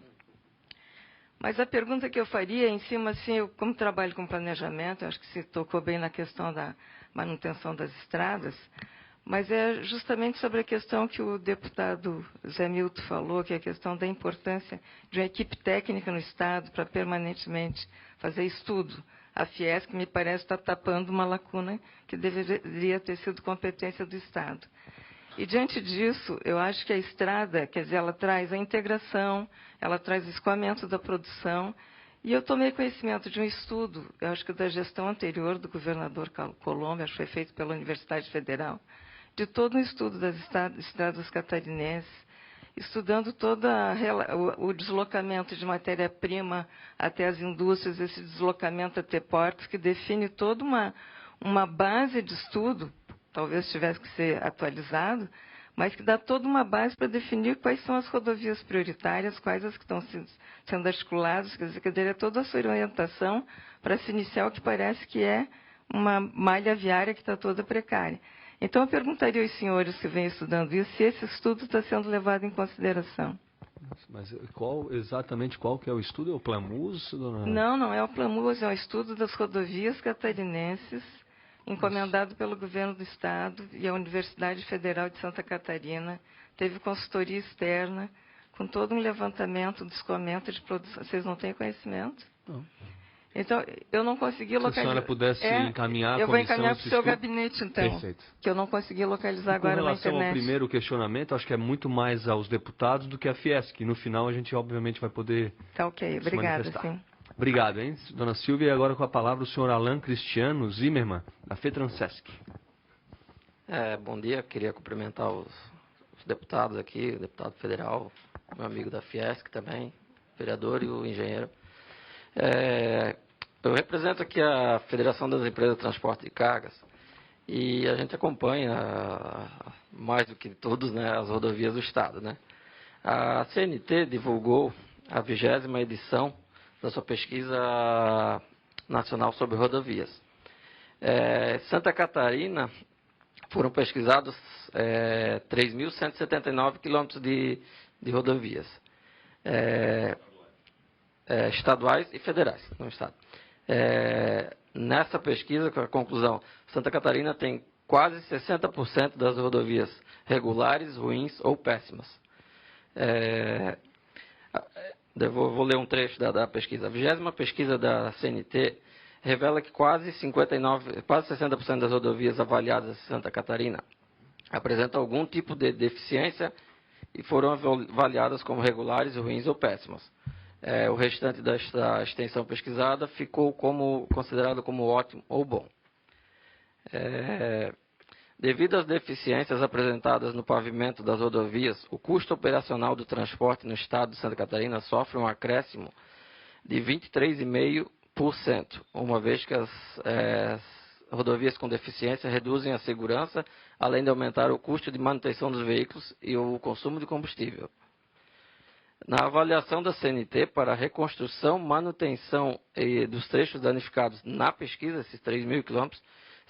Mas a pergunta que eu faria em cima, assim, eu como trabalho com planejamento, eu acho que se tocou bem na questão da manutenção das estradas, mas é justamente sobre a questão que o deputado Zé Milton falou, que é a questão da importância de uma equipe técnica no Estado para permanentemente fazer estudo. A Fiesc, me parece, está tapando uma lacuna que deveria ter sido competência do Estado. E, diante disso, eu acho que a estrada, quer dizer, ela traz a integração, ela traz o escoamento da produção, e eu tomei conhecimento de um estudo, eu acho que da gestão anterior do governador Colombo, acho que foi feito pela Universidade Federal, de todo um estudo das estradas catarinenses, estudando todo o deslocamento de matéria-prima até as indústrias, esse deslocamento até portos, que define toda uma base de estudo, talvez tivesse que ser atualizado, mas que dá toda uma base para definir quais são as rodovias prioritárias, quais as que estão sendo articuladas, quer dizer, que daria toda a sua orientação para se iniciar o que parece que é uma malha viária que está toda precária. Então, eu perguntaria aos senhores que vêm estudando isso, se esse estudo está sendo levado em consideração. Mas exatamente qual que é o estudo? É o PLAMUS, dona? Não é o PLAMUS, é o estudo das rodovias catarinenses, encomendado pelo governo do Estado e a Universidade Federal de Santa Catarina. Teve consultoria externa, com todo um levantamento do escoamento de produção. Vocês não têm conhecimento? Não. Então, eu não consegui localizar. Se a senhora pudesse encaminhar a comissão... Eu vou encaminhar para o seu gabinete, então. Perfeito. Que eu não consegui localizar agora na internet. Com relação ao primeiro questionamento, acho que é muito mais aos deputados do que à Fiesc. No final, a gente, obviamente, vai poder Tá ok. Obrigada, sim. Obrigado, hein, dona Silvia. E agora com a palavra o senhor Alain Cristiano Zimmermann, da FETRANSESC. Bom dia. Queria cumprimentar os deputados aqui, o deputado federal, meu amigo da Fiesc também, o vereador e o engenheiro. Eu represento aqui a Federação das Empresas de Transporte de Cargas e a gente acompanha, mais do que todos, né, as rodovias do Estado, né? A CNT divulgou a 20ª edição da sua pesquisa nacional sobre rodovias. Santa Catarina foram pesquisados 3.179 quilômetros de rodovias, estaduais e federais no Estado. Nessa pesquisa, com a conclusão, Santa Catarina tem quase 60% das rodovias regulares, ruins ou péssimas. Vou ler um trecho da pesquisa. A 20ª pesquisa da CNT revela que quase 60% das rodovias avaliadas em Santa Catarina apresentam algum tipo de deficiência e foram avaliadas como regulares, ruins ou péssimas. O restante desta extensão pesquisada ficou considerado como ótimo ou bom. Devido às deficiências apresentadas no pavimento das rodovias, o custo operacional do transporte no estado de Santa Catarina sofre um acréscimo de 23,5%, uma vez que as rodovias com deficiência reduzem a segurança, além de aumentar o custo de manutenção dos veículos e o consumo de combustível. Na avaliação da CNT para a reconstrução, manutenção dos trechos danificados na pesquisa, esses 3.000 quilômetros,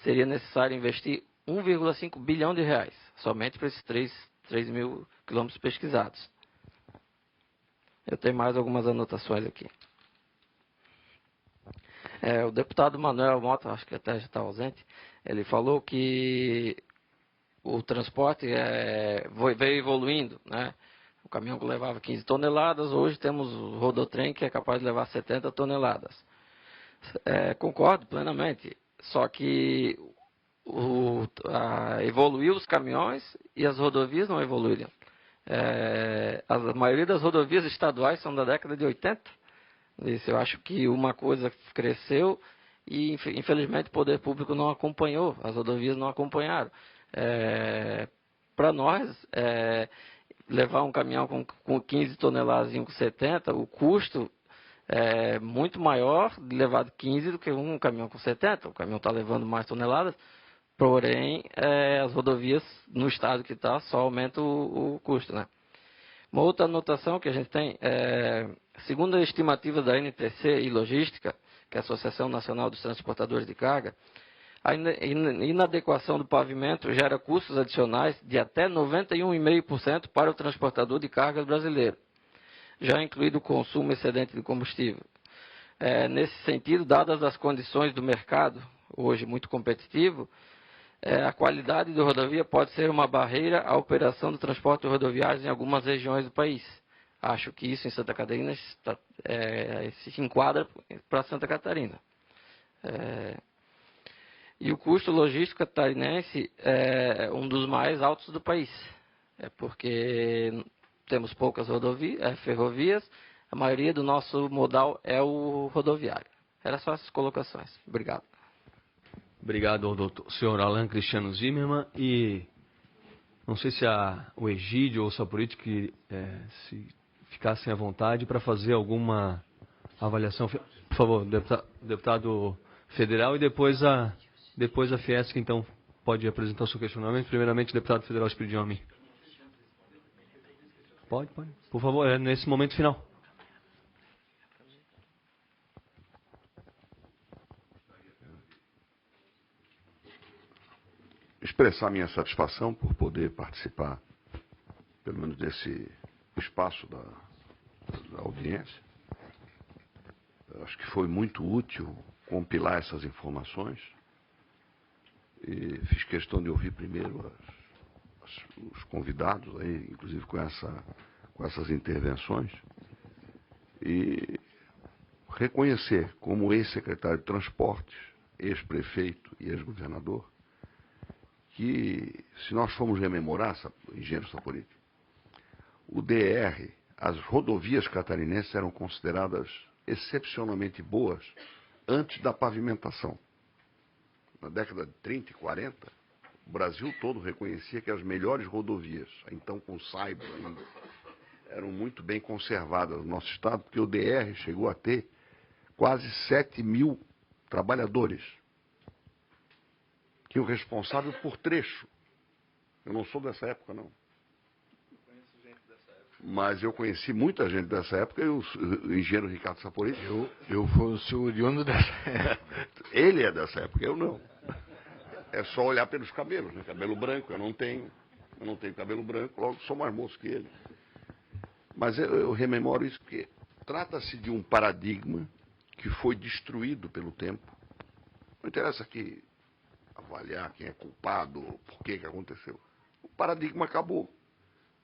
seria necessário investir 1,5 bilhão de reais, somente para esses 3.000 quilômetros pesquisados. Eu tenho mais algumas anotações aqui. O deputado Manuel Mota, acho que até já está ausente, ele falou que o transporte veio evoluindo, né? O caminhão que levava 15 toneladas, hoje temos o rodotrem que é capaz de levar 70 toneladas. Concordo plenamente, só que evoluiu os caminhões e as rodovias não evoluíram. A maioria das rodovias estaduais são da década de 80. Isso, eu acho que uma coisa cresceu e, infelizmente, o poder público não acompanhou, as rodovias não acompanharam. Para nós, levar um caminhão com 15 toneladas e um com 70, o custo é muito maior de levar de 15 do que um caminhão com 70. O caminhão está levando mais toneladas, porém, as rodovias, no estado que está, só aumentam o custo, né? Uma outra anotação que a gente tem, segundo a estimativa da NTC e Logística, que é a Associação Nacional dos Transportadores de Carga, a inadequação do pavimento gera custos adicionais de até 91,5% para o transportador de cargas brasileiro, já incluído o consumo excedente de combustível. Nesse sentido, dadas as condições do mercado, hoje muito competitivo, a qualidade da rodovia pode ser uma barreira à operação do transporte rodoviário em algumas regiões do país. Acho que isso em Santa Catarina se enquadra para Santa Catarina. E o custo logístico catarinense é um dos mais altos do país, porque temos poucas ferrovias, a maioria do nosso modal é o rodoviário. Eram só essas colocações. Obrigado. Obrigado ao senhor Alan Cristiano Zimmermann. E não sei se o Egídio ou o Saporito que se ficassem à vontade para fazer alguma avaliação. Por favor, deputado federal, e depois a Fiesc, então, pode apresentar o seu questionamento. Primeiramente, deputado federal Espiridião Amin. Pode. Por favor, nesse momento final. Expressar minha satisfação por poder participar, pelo menos desse espaço da audiência. Eu acho que foi muito útil compilar essas informações e fiz questão de ouvir primeiro os convidados, aí, inclusive com essas intervenções, e reconhecer como ex-secretário de Transportes, ex-prefeito e ex-governador, que, se nós formos rememorar, engenheiro Saporito, o DR, as rodovias catarinenses eram consideradas excepcionalmente boas antes da pavimentação. Na década de 30 e 40, o Brasil todo reconhecia que as melhores rodovias, então com Saiba, eram muito bem conservadas no nosso estado, porque o DR chegou a ter quase 7.000 trabalhadores, que o responsável por trecho. Eu não sou dessa época, não. Eu conheço gente dessa época. Mas eu conheci muita gente dessa época, e o engenheiro Ricardo Saporito. Eu sou oriundo dessa época. Ele é dessa época, eu não. É só olhar pelos cabelos, né? Cabelo branco, eu não tenho cabelo branco, logo sou mais moço que ele. Mas eu rememoro isso porque trata-se de um paradigma que foi destruído pelo tempo. Não interessa aqui avaliar quem é culpado, por que aconteceu. O paradigma acabou.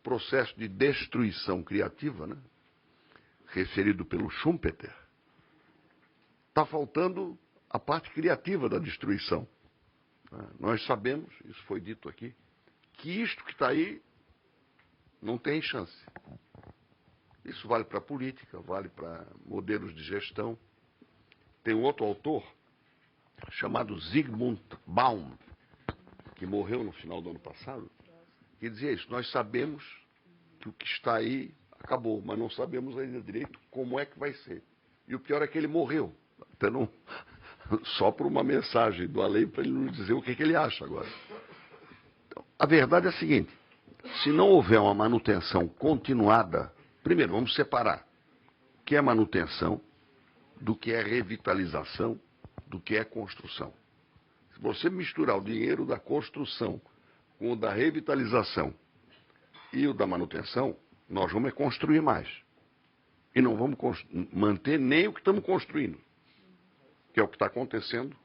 Processo de destruição criativa, né? Referido pelo Schumpeter. Está faltando a parte criativa da destruição. Nós sabemos, isso foi dito aqui, que isto que está aí não tem chance. Isso vale para a política, vale para modelos de gestão. Tem um outro autor, chamado Zygmunt Baum, que morreu no final do ano passado, que dizia isso: nós sabemos que o que está aí acabou, mas não sabemos ainda direito como é que vai ser. E o pior é que ele morreu, até não, só por uma mensagem do além para ele nos dizer o que ele acha agora. Então, a verdade é a seguinte: se não houver uma manutenção continuada, primeiro vamos separar o que é manutenção do que é revitalização, do que é construção. Se você misturar o dinheiro da construção com o da revitalização e o da manutenção, nós vamos construir mais. E não vamos manter nem o que estamos construindo, que é o que está acontecendo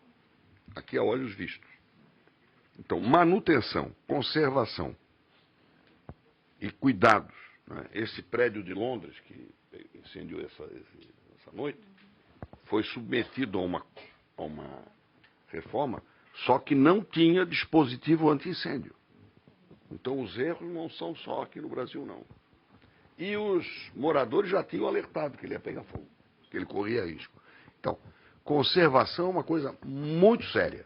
aqui a olhos vistos. Então, manutenção, conservação e cuidados. Né? Esse prédio de Londres, que incendiou essa noite, foi submetido a uma reforma, só que não tinha dispositivo anti-incêndio. Então os erros não são só aqui no Brasil, não. E os moradores já tinham alertado que ele ia pegar fogo, que ele corria risco. Então, conservação é uma coisa muito séria.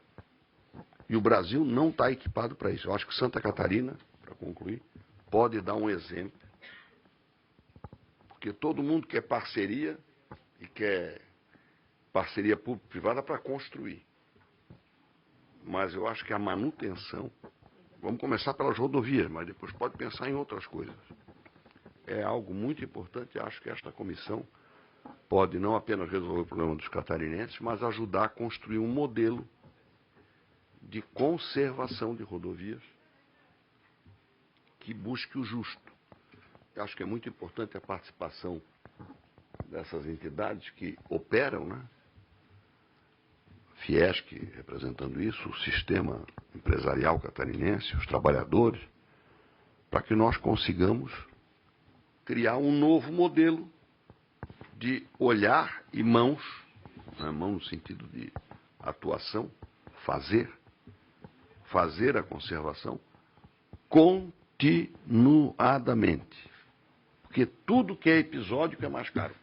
E o Brasil não está equipado para isso. Eu acho que Santa Catarina, para concluir, pode dar um exemplo. Porque todo mundo quer parceria e quer parceria público-privada para construir. Mas eu acho que a manutenção, vamos começar pelas rodovias, mas depois pode pensar em outras coisas. É algo muito importante. Acho que esta comissão pode não apenas resolver o problema dos catarinenses, mas ajudar a construir um modelo de conservação de rodovias que busque o justo. Eu acho que é muito importante a participação dessas entidades que operam, né? Fiesc representando isso, o sistema empresarial catarinense, os trabalhadores, para que nós consigamos criar um novo modelo de olhar e mãos, né, mão no sentido de atuação, fazer a conservação continuadamente. Porque tudo que é episódico é mais caro.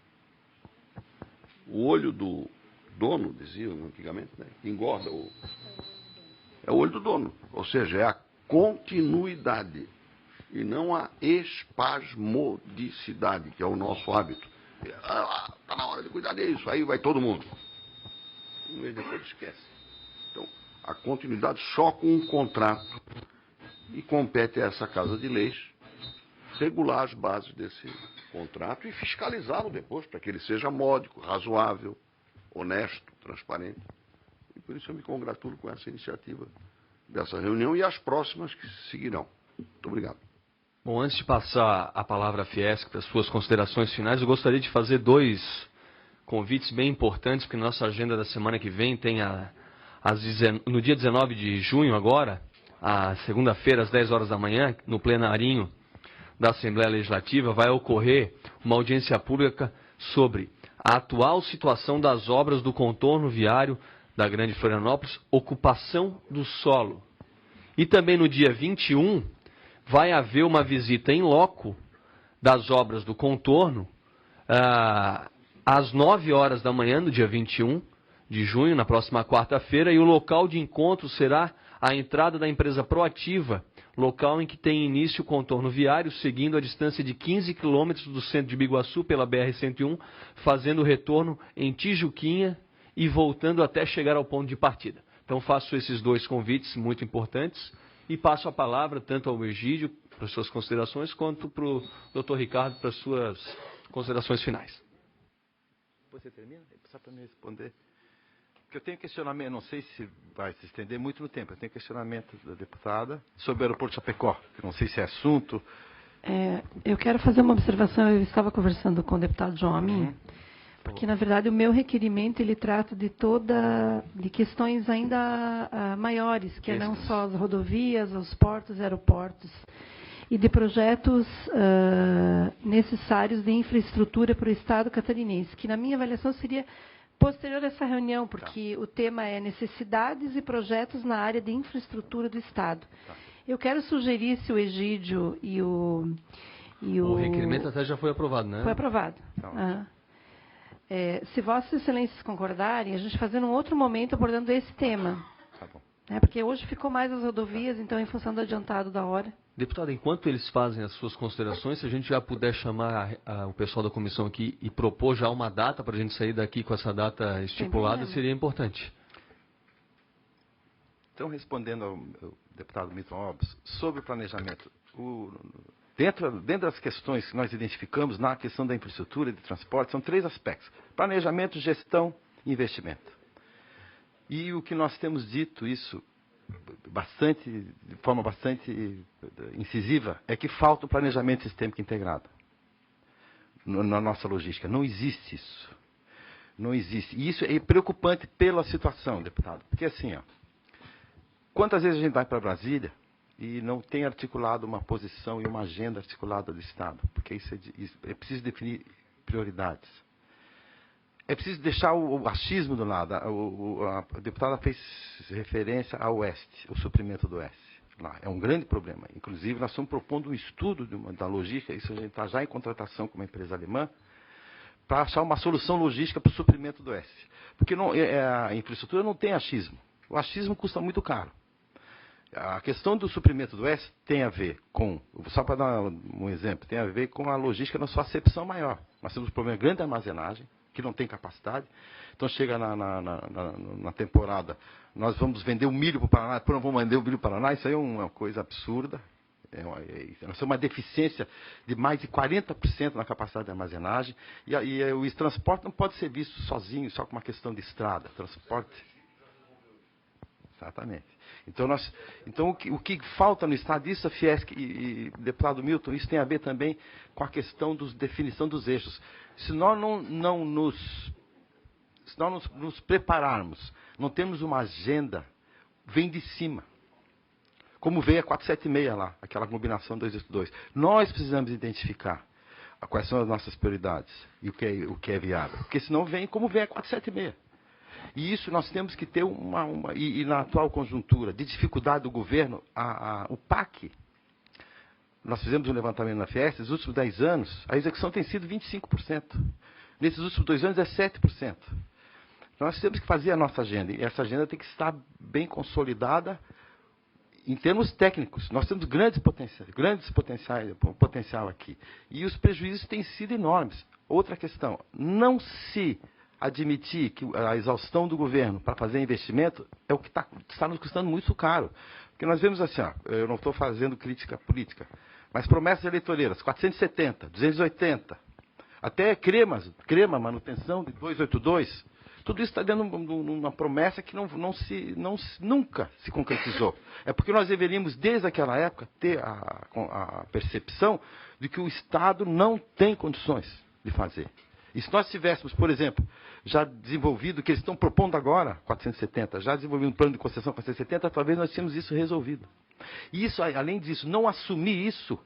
O olho do dono, diziam antigamente, né, que engorda é o olho do dono. Ou seja, é a continuidade e não a espasmodicidade, que é o nosso hábito. Está na hora de cuidar disso, aí vai todo mundo. Um mês depois esquece. Então, a continuidade só com um contrato, e compete a essa Casa de Leis regular as bases desse contrato e fiscalizá-lo depois, para que ele seja módico, razoável, honesto, transparente. E por isso eu me congratulo com essa iniciativa dessa reunião e as próximas que seguirão. Muito obrigado. Bom, antes de passar a palavra à Fiesc para as suas considerações finais, eu gostaria de fazer 2 convites bem importantes, porque nossa agenda da semana que vem tem no dia 19 de junho agora, a segunda-feira, às 10 horas da manhã, no plenarinho da Assembleia Legislativa, vai ocorrer uma audiência pública sobre a atual situação das obras do contorno viário da Grande Florianópolis, ocupação do solo. E também no dia 21, vai haver uma visita em loco das obras do contorno, às 9 horas da manhã, no dia 21 de junho, na próxima quarta-feira, e o local de encontro será a entrada da empresa Proativa, local em que tem início o contorno viário, seguindo a distância de 15 quilômetros do centro de Biguaçu pela BR-101, fazendo o retorno em Tijuquinha e voltando até chegar ao ponto de partida. Então faço esses 2 convites muito importantes e passo a palavra tanto ao Egídio para as suas considerações, quanto para o Dr. Ricardo para as suas considerações finais. Você termina? Só para me responder. Porque eu tenho questionamento, não sei se vai se estender muito no tempo, eu tenho questionamento da deputada sobre o aeroporto de Chapecó, que não sei se é assunto. Eu quero fazer uma observação, eu estava conversando com o deputado João Amin, porque na verdade o meu requerimento ele trata de questões ainda maiores, que não só as rodovias, os portos, aeroportos, e de projetos necessários de infraestrutura para o Estado catarinense, que na minha avaliação seria posterior a essa reunião, porque o tema é necessidades e projetos na área de infraestrutura do Estado. Eu quero sugerir, se o Egídio e o... O requerimento até já foi aprovado, né? Foi aprovado. Se Vossas Excelências concordarem, a gente fazer num outro momento abordando esse tema. Tá bom. Porque hoje ficou mais as rodovias, então, em função do adiantado da hora. Deputado, enquanto eles fazem as suas considerações, se a gente já puder chamar o pessoal da comissão aqui e propor já uma data para a gente sair daqui com essa data estipulada, seria importante. Então, respondendo ao deputado Milton Alves, sobre o planejamento, dentro das questões que nós identificamos na questão da infraestrutura e de transporte, são 3 aspectos: planejamento, gestão e investimento. E o que nós temos dito isso de forma bastante incisiva é que falta o planejamento sistêmico integrado na nossa logística. Não existe isso. Não existe. E isso é preocupante pela situação, deputado. Porque assim, quantas vezes a gente vai para Brasília e não tem articulado uma posição e uma agenda articulada do Estado? Porque isso é preciso definir prioridades. É preciso deixar o achismo do lado. A deputada fez referência ao Oeste, o suprimento do Oeste. Lá. É um grande problema. Inclusive, nós estamos propondo um estudo da logística, isso a gente está já em contratação com uma empresa alemã, para achar uma solução logística para o suprimento do Oeste. Porque a infraestrutura não tem achismo. O achismo custa muito caro. A questão do suprimento do Oeste tem a ver com, só para dar um exemplo, tem a ver com a logística na sua acepção maior. Nós temos um problema grande de armazenagem, que não tem capacidade. Então, chega na temporada, nós vamos vender o milho para o Paraná, depois não vamos vender o milho para o Paraná, isso aí é uma coisa absurda. Nós temos uma deficiência de mais de 40% na capacidade de armazenagem, e o transporte não pode ser visto sozinho, só com uma questão de estrada. Transporte... Exatamente. Então o que falta no Estado, isso a Fiesc e deputado Milton, isso tem a ver também com a questão da definição dos eixos. Se nós não nos prepararmos, não temos uma agenda, vem de cima. Como veio a 476 lá, aquela combinação 282. Nós precisamos identificar quais são as nossas prioridades e o que é viável. Porque senão vem como vem a 476. E isso nós temos que ter e na atual conjuntura de dificuldade do governo, o PAC, nós fizemos um levantamento na Fiesc, nos últimos 10 anos, a execução tem sido 25%. Nesses últimos 2 anos é 7%. Então nós temos que fazer a nossa agenda, e essa agenda tem que estar bem consolidada em termos técnicos. Nós temos grandes potencial aqui. E os prejuízos têm sido enormes. Outra questão, não se admitir que a exaustão do governo para fazer investimento é o que está nos custando muito caro. Porque nós vemos assim, eu não estou fazendo crítica política, mas promessas eleitoreiras, 470, 280, até crema, manutenção de 282, tudo isso está dentro de uma promessa que nunca se concretizou. É porque nós deveríamos, desde aquela época, ter a percepção de que o Estado não tem condições de fazer. E se nós tivéssemos, por exemplo, já desenvolvido, o que eles estão propondo agora, 470, já desenvolvido um plano de concessão 470, talvez nós tínhamos isso resolvido. E isso, além disso, não assumir isso,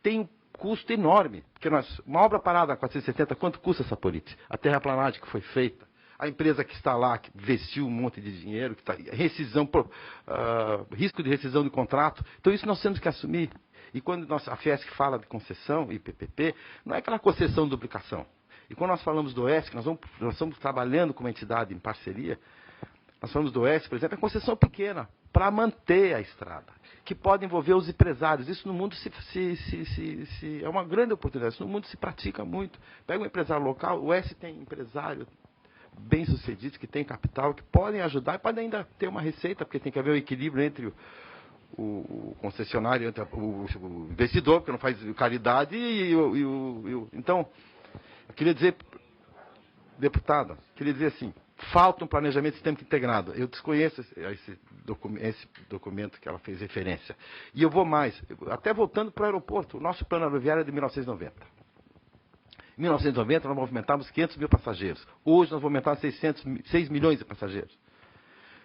tem um custo enorme. Porque uma obra parada a 470, quanto custa essa política? A terraplanagem que foi feita, a empresa que está lá, que investiu um monte de dinheiro, que está, risco de rescisão de contrato. Então isso nós temos que assumir. E quando a Fiesc fala de concessão e PPP, não é aquela concessão de duplicação. E quando nós falamos do Oeste, nós estamos trabalhando com uma entidade em parceria, nós falamos do Oeste, por exemplo, é concessão pequena, para manter a estrada, que pode envolver os empresários. Isso no mundo é uma grande oportunidade, isso no mundo se pratica muito. Pega um empresário local, o Oeste tem empresário bem-sucedidos, que tem capital, que podem ajudar e podem ainda ter uma receita, porque tem que haver um equilíbrio entre o concessionário, entre o investidor, porque não faz caridade, Então, eu queria dizer, deputada, assim, falta um planejamento sistêmico integrado. Eu desconheço esse documento que ela fez referência. E eu vou mais, até voltando para o aeroporto, o nosso plano aeroviário é de 1990. Em 1990, nós movimentávamos 500 mil passageiros. Hoje, nós movimentamos 6 milhões de passageiros.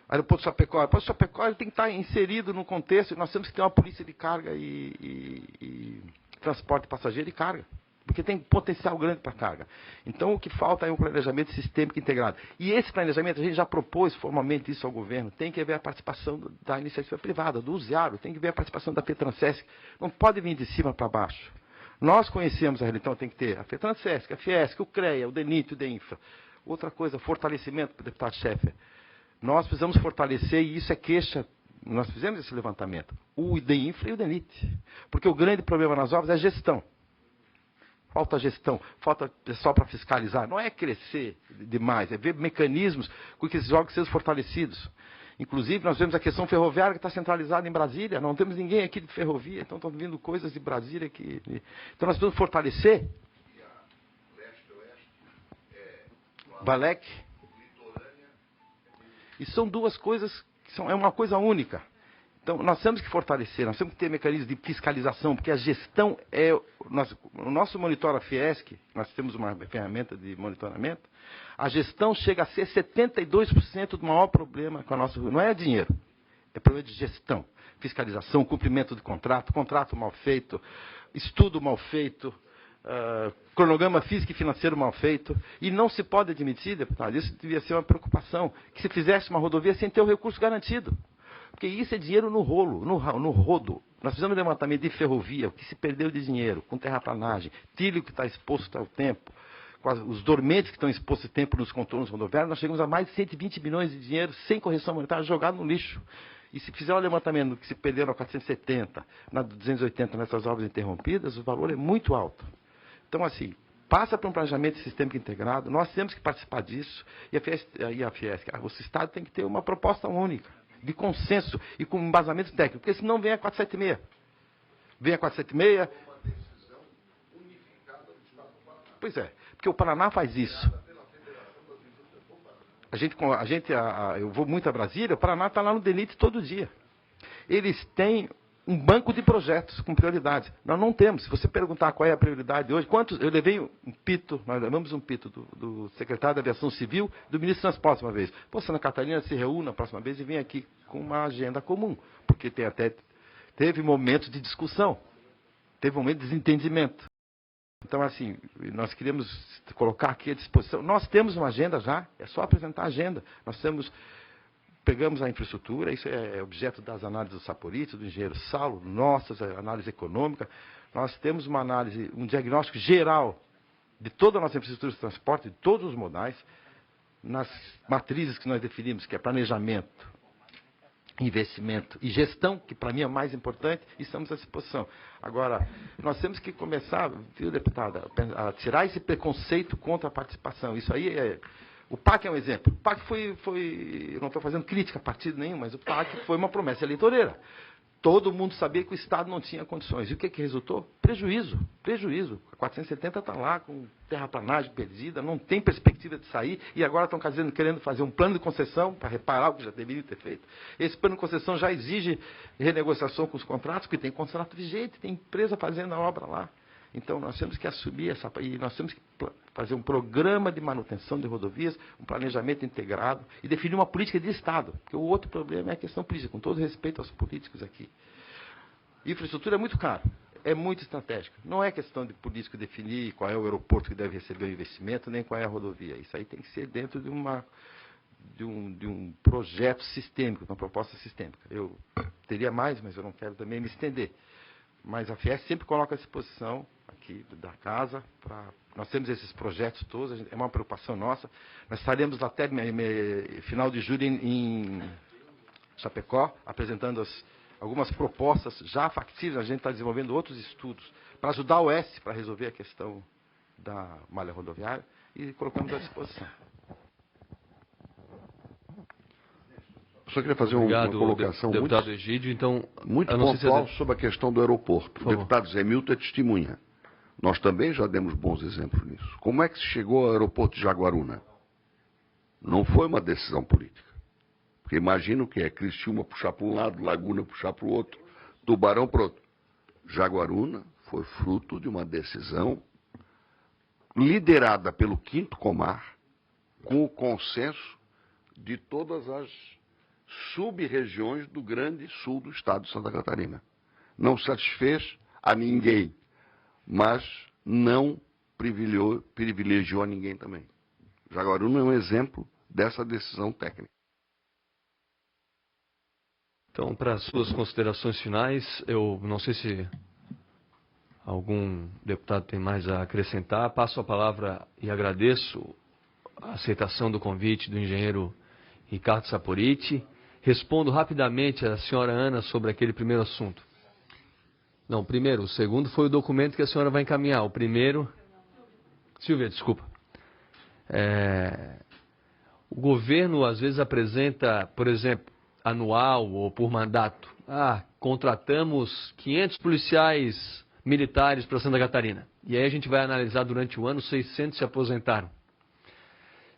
Aeroporto Chapecó. O Chapecó ele tem que estar inserido no contexto, e nós temos que ter uma polícia de carga e transporte de passageiro e carga. porque tem potencial grande para carga. Então, o que falta é um planejamento sistêmico integrado. E esse planejamento, a gente já propôs formalmente isso ao governo, tem que haver a participação da iniciativa privada, do usuário, tem que haver a participação da FETRANSESC, não pode vir de cima para baixo. Nós conhecemos a então tem que ter a FETRANSESC, a Fiesc, o CREA, o DENIT, o DEINFRA. Outra coisa, fortalecimento, deputado Scheffer. Nós precisamos fortalecer, e isso é queixa, nós fizemos esse levantamento, o DEINFRA e o DENIT. Porque o grande problema nas obras é a gestão. Falta gestão, falta pessoal para fiscalizar. Não é crescer demais, é ver mecanismos com que esses órgãos sejam fortalecidos. Inclusive, nós vemos a questão ferroviária que está centralizada em Brasília. Não temos ninguém aqui de ferrovia, então estão vindo coisas de Brasília que... Então nós precisamos fortalecer. Balec. E são duas coisas que é uma coisa única. Então, nós temos que fortalecer, nós temos que ter mecanismos de fiscalização, porque a gestão é... O nosso Monitora Fiesc, nós temos uma ferramenta de monitoramento, a gestão chega a ser 72% do maior problema com a nossa... Não é dinheiro, é problema de gestão. Fiscalização, cumprimento de contrato mal feito, estudo mal feito, cronograma físico e financeiro mal feito. E não se pode admitir, deputado, isso devia ser uma preocupação, que se fizesse uma rodovia sem ter o recurso garantido. Porque isso é dinheiro no rolo, no rodo. Nós fizemos um levantamento de ferrovia, o que se perdeu de dinheiro, com terraplanagem, trilho que está exposto ao tempo, com os dormentes que estão expostos ao tempo nos contornos rodoviários, nós chegamos a mais de 120 milhões de dinheiro sem correção monetária jogado no lixo. E se fizer um levantamento do que se perderam a 470, na 280 nessas obras interrompidas, o valor é muito alto. Então, assim, passa para um planejamento sistêmico integrado, nós temos que participar disso, e a Fiesc, o Estado tem que ter uma proposta única, de consenso e com embasamento técnico, porque senão vem a 476. Vem a 476... Pois é, porque o Paraná faz isso. Eu vou muito a Brasília, o Paraná está lá no DENIT todo dia. Eles têm um banco de projetos com prioridades. Nós não temos. Se você perguntar qual é a prioridade hoje, eu levei um pito, nós levamos um pito do secretário da Aviação Civil, do ministro do Transporte uma vez. Pô, Santa Catarina se reúna a próxima vez e vem aqui com uma agenda comum, porque teve momentos de discussão, teve momentos de desentendimento. Então, assim, nós queremos colocar aqui à disposição. Nós temos uma agenda já, é só apresentar a agenda. Pegamos a infraestrutura, isso é objeto das análises do Saporito, do engenheiro Saulo, nossas, análise econômica. Nós temos uma análise, um diagnóstico geral de toda a nossa infraestrutura de transporte, de todos os modais, nas matrizes que nós definimos, que é planejamento, investimento e gestão, que para mim é mais importante, e estamos à disposição. Agora, nós temos que começar, viu, deputada, a tirar esse preconceito contra a participação. Isso aí é... O PAC é um exemplo. O PAC eu não estou fazendo crítica a partido nenhum, mas o PAC foi uma promessa eleitoreira. Todo mundo sabia que o Estado não tinha condições. E o que resultou? Prejuízo. A 470 está lá com terraplanagem perdida, não tem perspectiva de sair, e agora estão querendo fazer um plano de concessão para reparar o que já deveria ter feito. Esse plano de concessão já exige renegociação com os contratos, porque tem contrato vigente, tem empresa fazendo a obra lá. Então, nós temos que assumir e nós temos que fazer um programa de manutenção de rodovias, um planejamento integrado e definir uma política de Estado. Porque o outro problema é a questão política, com todo respeito aos políticos aqui. Infraestrutura é muito caro, é muito estratégico. Não é questão de político definir qual é o aeroporto que deve receber o investimento, nem qual é a rodovia. Isso aí tem que ser dentro de um projeto sistêmico, uma proposta sistêmica. Eu teria mais, mas eu não quero também me estender. Mas a Fiesc sempre coloca à disposição aqui da casa. Nós temos esses projetos todos, é uma preocupação nossa. Nós estaremos até final de julho em Chapecó, apresentando algumas propostas já factíveis. A gente está desenvolvendo outros estudos para ajudar o Oeste para resolver a questão da malha rodoviária e colocamos à disposição. Só queria fazer uma colocação deputado Egídio, então, muito pontual sobre a questão do aeroporto. O deputado Zé Milton é testemunha. Nós também já demos bons exemplos nisso. Como é que se chegou ao aeroporto de Jaguaruna? Não foi uma decisão política. Porque imagina o que é Criciúma puxar para um lado, Laguna puxar para o outro, Tubarão para o outro. Jaguaruna foi fruto de uma decisão liderada pelo 5º Comar, com o consenso de todas as sub-regiões do grande sul do estado de Santa Catarina. Não satisfez a ninguém, mas não privilegiou a ninguém também. Jaguaruna é um exemplo dessa decisão técnica. Então, para as suas considerações finais, eu não sei se algum deputado tem mais a acrescentar. Passo a palavra e agradeço a aceitação do convite do engenheiro Ricardo Saporiti. Respondo rapidamente à senhora Ana sobre aquele primeiro assunto. Não, primeiro. O segundo foi o documento que a senhora vai encaminhar. O primeiro... Silvia, desculpa. O governo, às vezes, apresenta, por exemplo, anual ou por mandato. Contratamos 500 policiais militares para Santa Catarina. E aí a gente vai analisar durante o ano, 600 se aposentaram.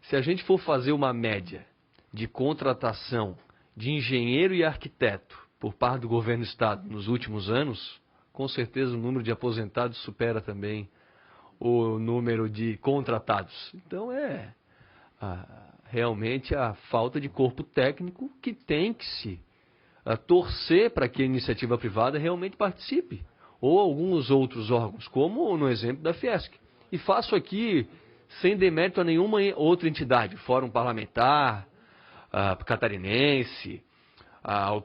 Se a gente for fazer uma média de contratação de engenheiro e arquiteto por parte do governo do Estado nos últimos anos, com certeza o número de aposentados supera também o número de contratados. Então realmente a falta de corpo técnico que tem que se torcer para que a iniciativa privada realmente participe. Ou alguns outros órgãos, como no exemplo da Fiesc. E faço aqui sem demérito a nenhuma outra entidade, Fórum Parlamentar, Catarinense,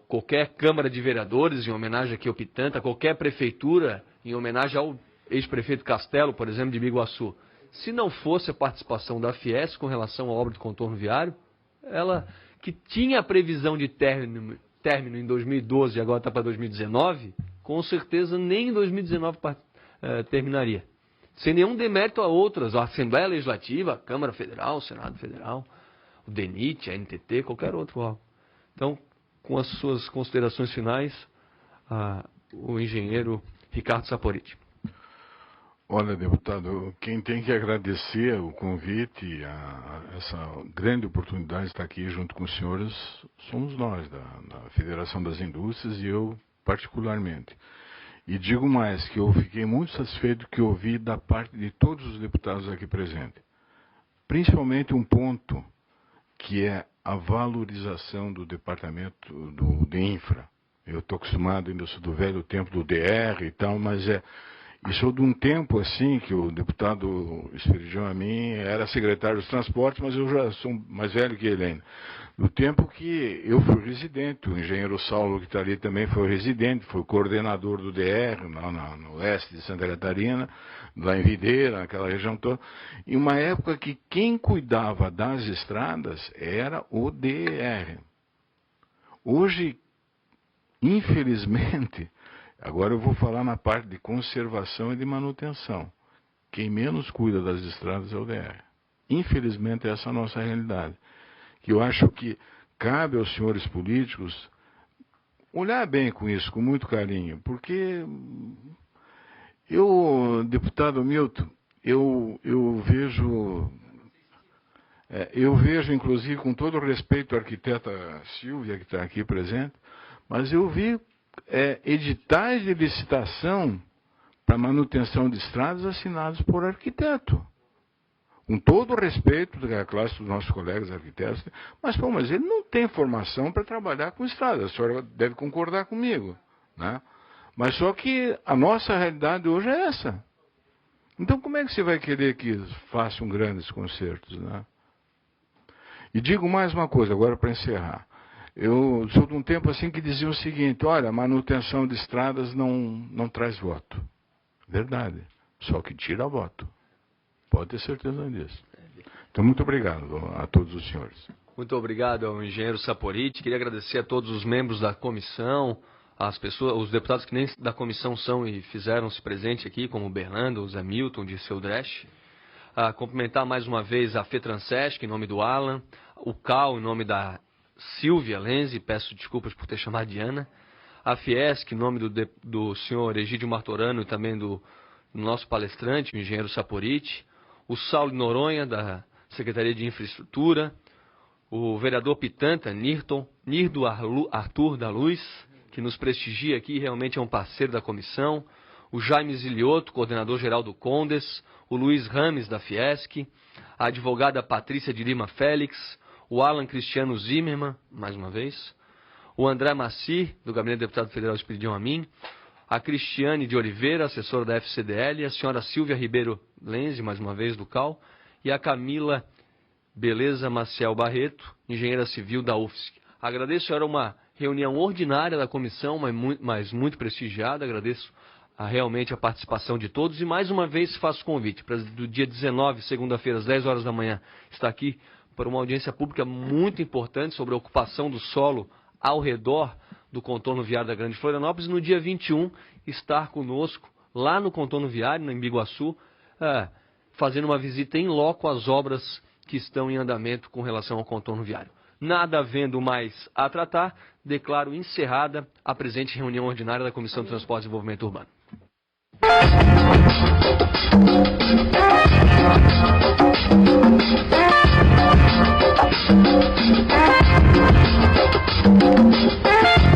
qualquer Câmara de Vereadores, em homenagem aqui ao Pitanta, qualquer prefeitura, em homenagem ao ex-prefeito Castelo, por exemplo, de Biguaçu. Se não fosse a participação da Fiesc com relação à obra de contorno viário, ela que tinha a previsão de término em 2012 e agora está para 2019, com certeza nem em 2019 terminaria. Sem nenhum demérito a outras, a Assembleia Legislativa, a Câmara Federal, o Senado Federal, o DENIT, a NTT, qualquer outro órgão. Então, com as suas considerações finais, o engenheiro Ricardo Saporiti. Olha, deputado, quem tem que agradecer o convite, essa grande oportunidade de estar aqui junto com os senhores, somos nós, da Federação das Indústrias, e eu particularmente. E digo mais, que eu fiquei muito satisfeito que ouvi da parte de todos os deputados aqui presentes. Principalmente um ponto, que é a valorização do departamento de infra. Eu estou acostumado, ainda sou do velho tempo do DR e tal, mas e sou de um tempo assim, que o deputado Esperidião a mim era secretário dos transportes, mas eu já sou mais velho que ele ainda. No tempo que eu fui residente, o engenheiro Saulo, que está ali, também foi residente, foi coordenador do DR, no oeste de Santa Catarina, lá em Videira, naquela região toda. Em uma época que quem cuidava das estradas era o DR. Hoje, infelizmente, agora eu vou falar na parte de conservação e de manutenção. Quem menos cuida das estradas é o DR. Infelizmente, essa é a nossa realidade. Que eu acho que cabe aos senhores políticos olhar bem com isso, com muito carinho, porque eu, deputado Milton, eu vejo, inclusive, com todo o respeito à arquiteta Silvia, que está aqui presente, mas eu vi editais de licitação para manutenção de estradas assinados por arquiteto. Com todo o respeito da classe dos nossos colegas arquitetos, mas ele não tem formação para trabalhar com estradas, a senhora deve concordar comigo, né? Mas só que a nossa realidade hoje é essa. Então como é que você vai querer que façam grandes concertos, né? E digo mais uma coisa, agora para encerrar. Eu sou de um tempo assim que dizia o seguinte, olha, manutenção de estradas não traz voto. Verdade, só que tira voto. Pode ter certeza disso. Então, muito obrigado a todos os senhores. Muito obrigado ao engenheiro Saporiti. Queria agradecer a todos os membros da comissão, as pessoas, os deputados que nem da comissão são e fizeram-se presente aqui, como o Bernardo, o Zé Milton, de Seu Dresch. Cumprimentar mais uma vez a FETransesc, em nome do Alan, o CAL, em nome da Silvia Lenzi, peço desculpas por ter chamado de Ana, a Fiesc, em nome do senhor Egídio Martorano e também do nosso palestrante, o engenheiro Saporiti, o Saulo Noronha, da Secretaria de Infraestrutura, o vereador Pitanta, Nirdo Arthur da Luz, que nos prestigia aqui, realmente é um parceiro da comissão, o Jaime Zilioto, coordenador-geral do Condes, o Luiz Rames, da Fiesc, a advogada Patrícia de Lima Félix, o Alan Cristiano Zimmermann, mais uma vez, o André Maci, do Gabinete do Deputado Federal Esperidião Amin, a Cristiane de Oliveira, assessora da FCDL, a senhora Silvia Ribeiro Lenze, mais uma vez, do CAL, e a Camila Beleza Maciel Barreto, engenheira civil da UFSC. Agradeço, era uma reunião ordinária da comissão, mas muito prestigiada. Agradeço realmente a participação de todos e mais uma vez faço convite para do dia 19, segunda-feira, às 10 horas da manhã, estar aqui para uma audiência pública muito importante sobre a ocupação do solo ao redor do contorno viário da Grande Florianópolis. No dia 21, estar conosco lá no contorno viário, em Biguaçu, fazendo uma visita em loco às obras que estão em andamento com relação ao contorno viário. Nada havendo mais a tratar, declaro encerrada a presente reunião ordinária da Comissão de Transportes e Desenvolvimento Urbano.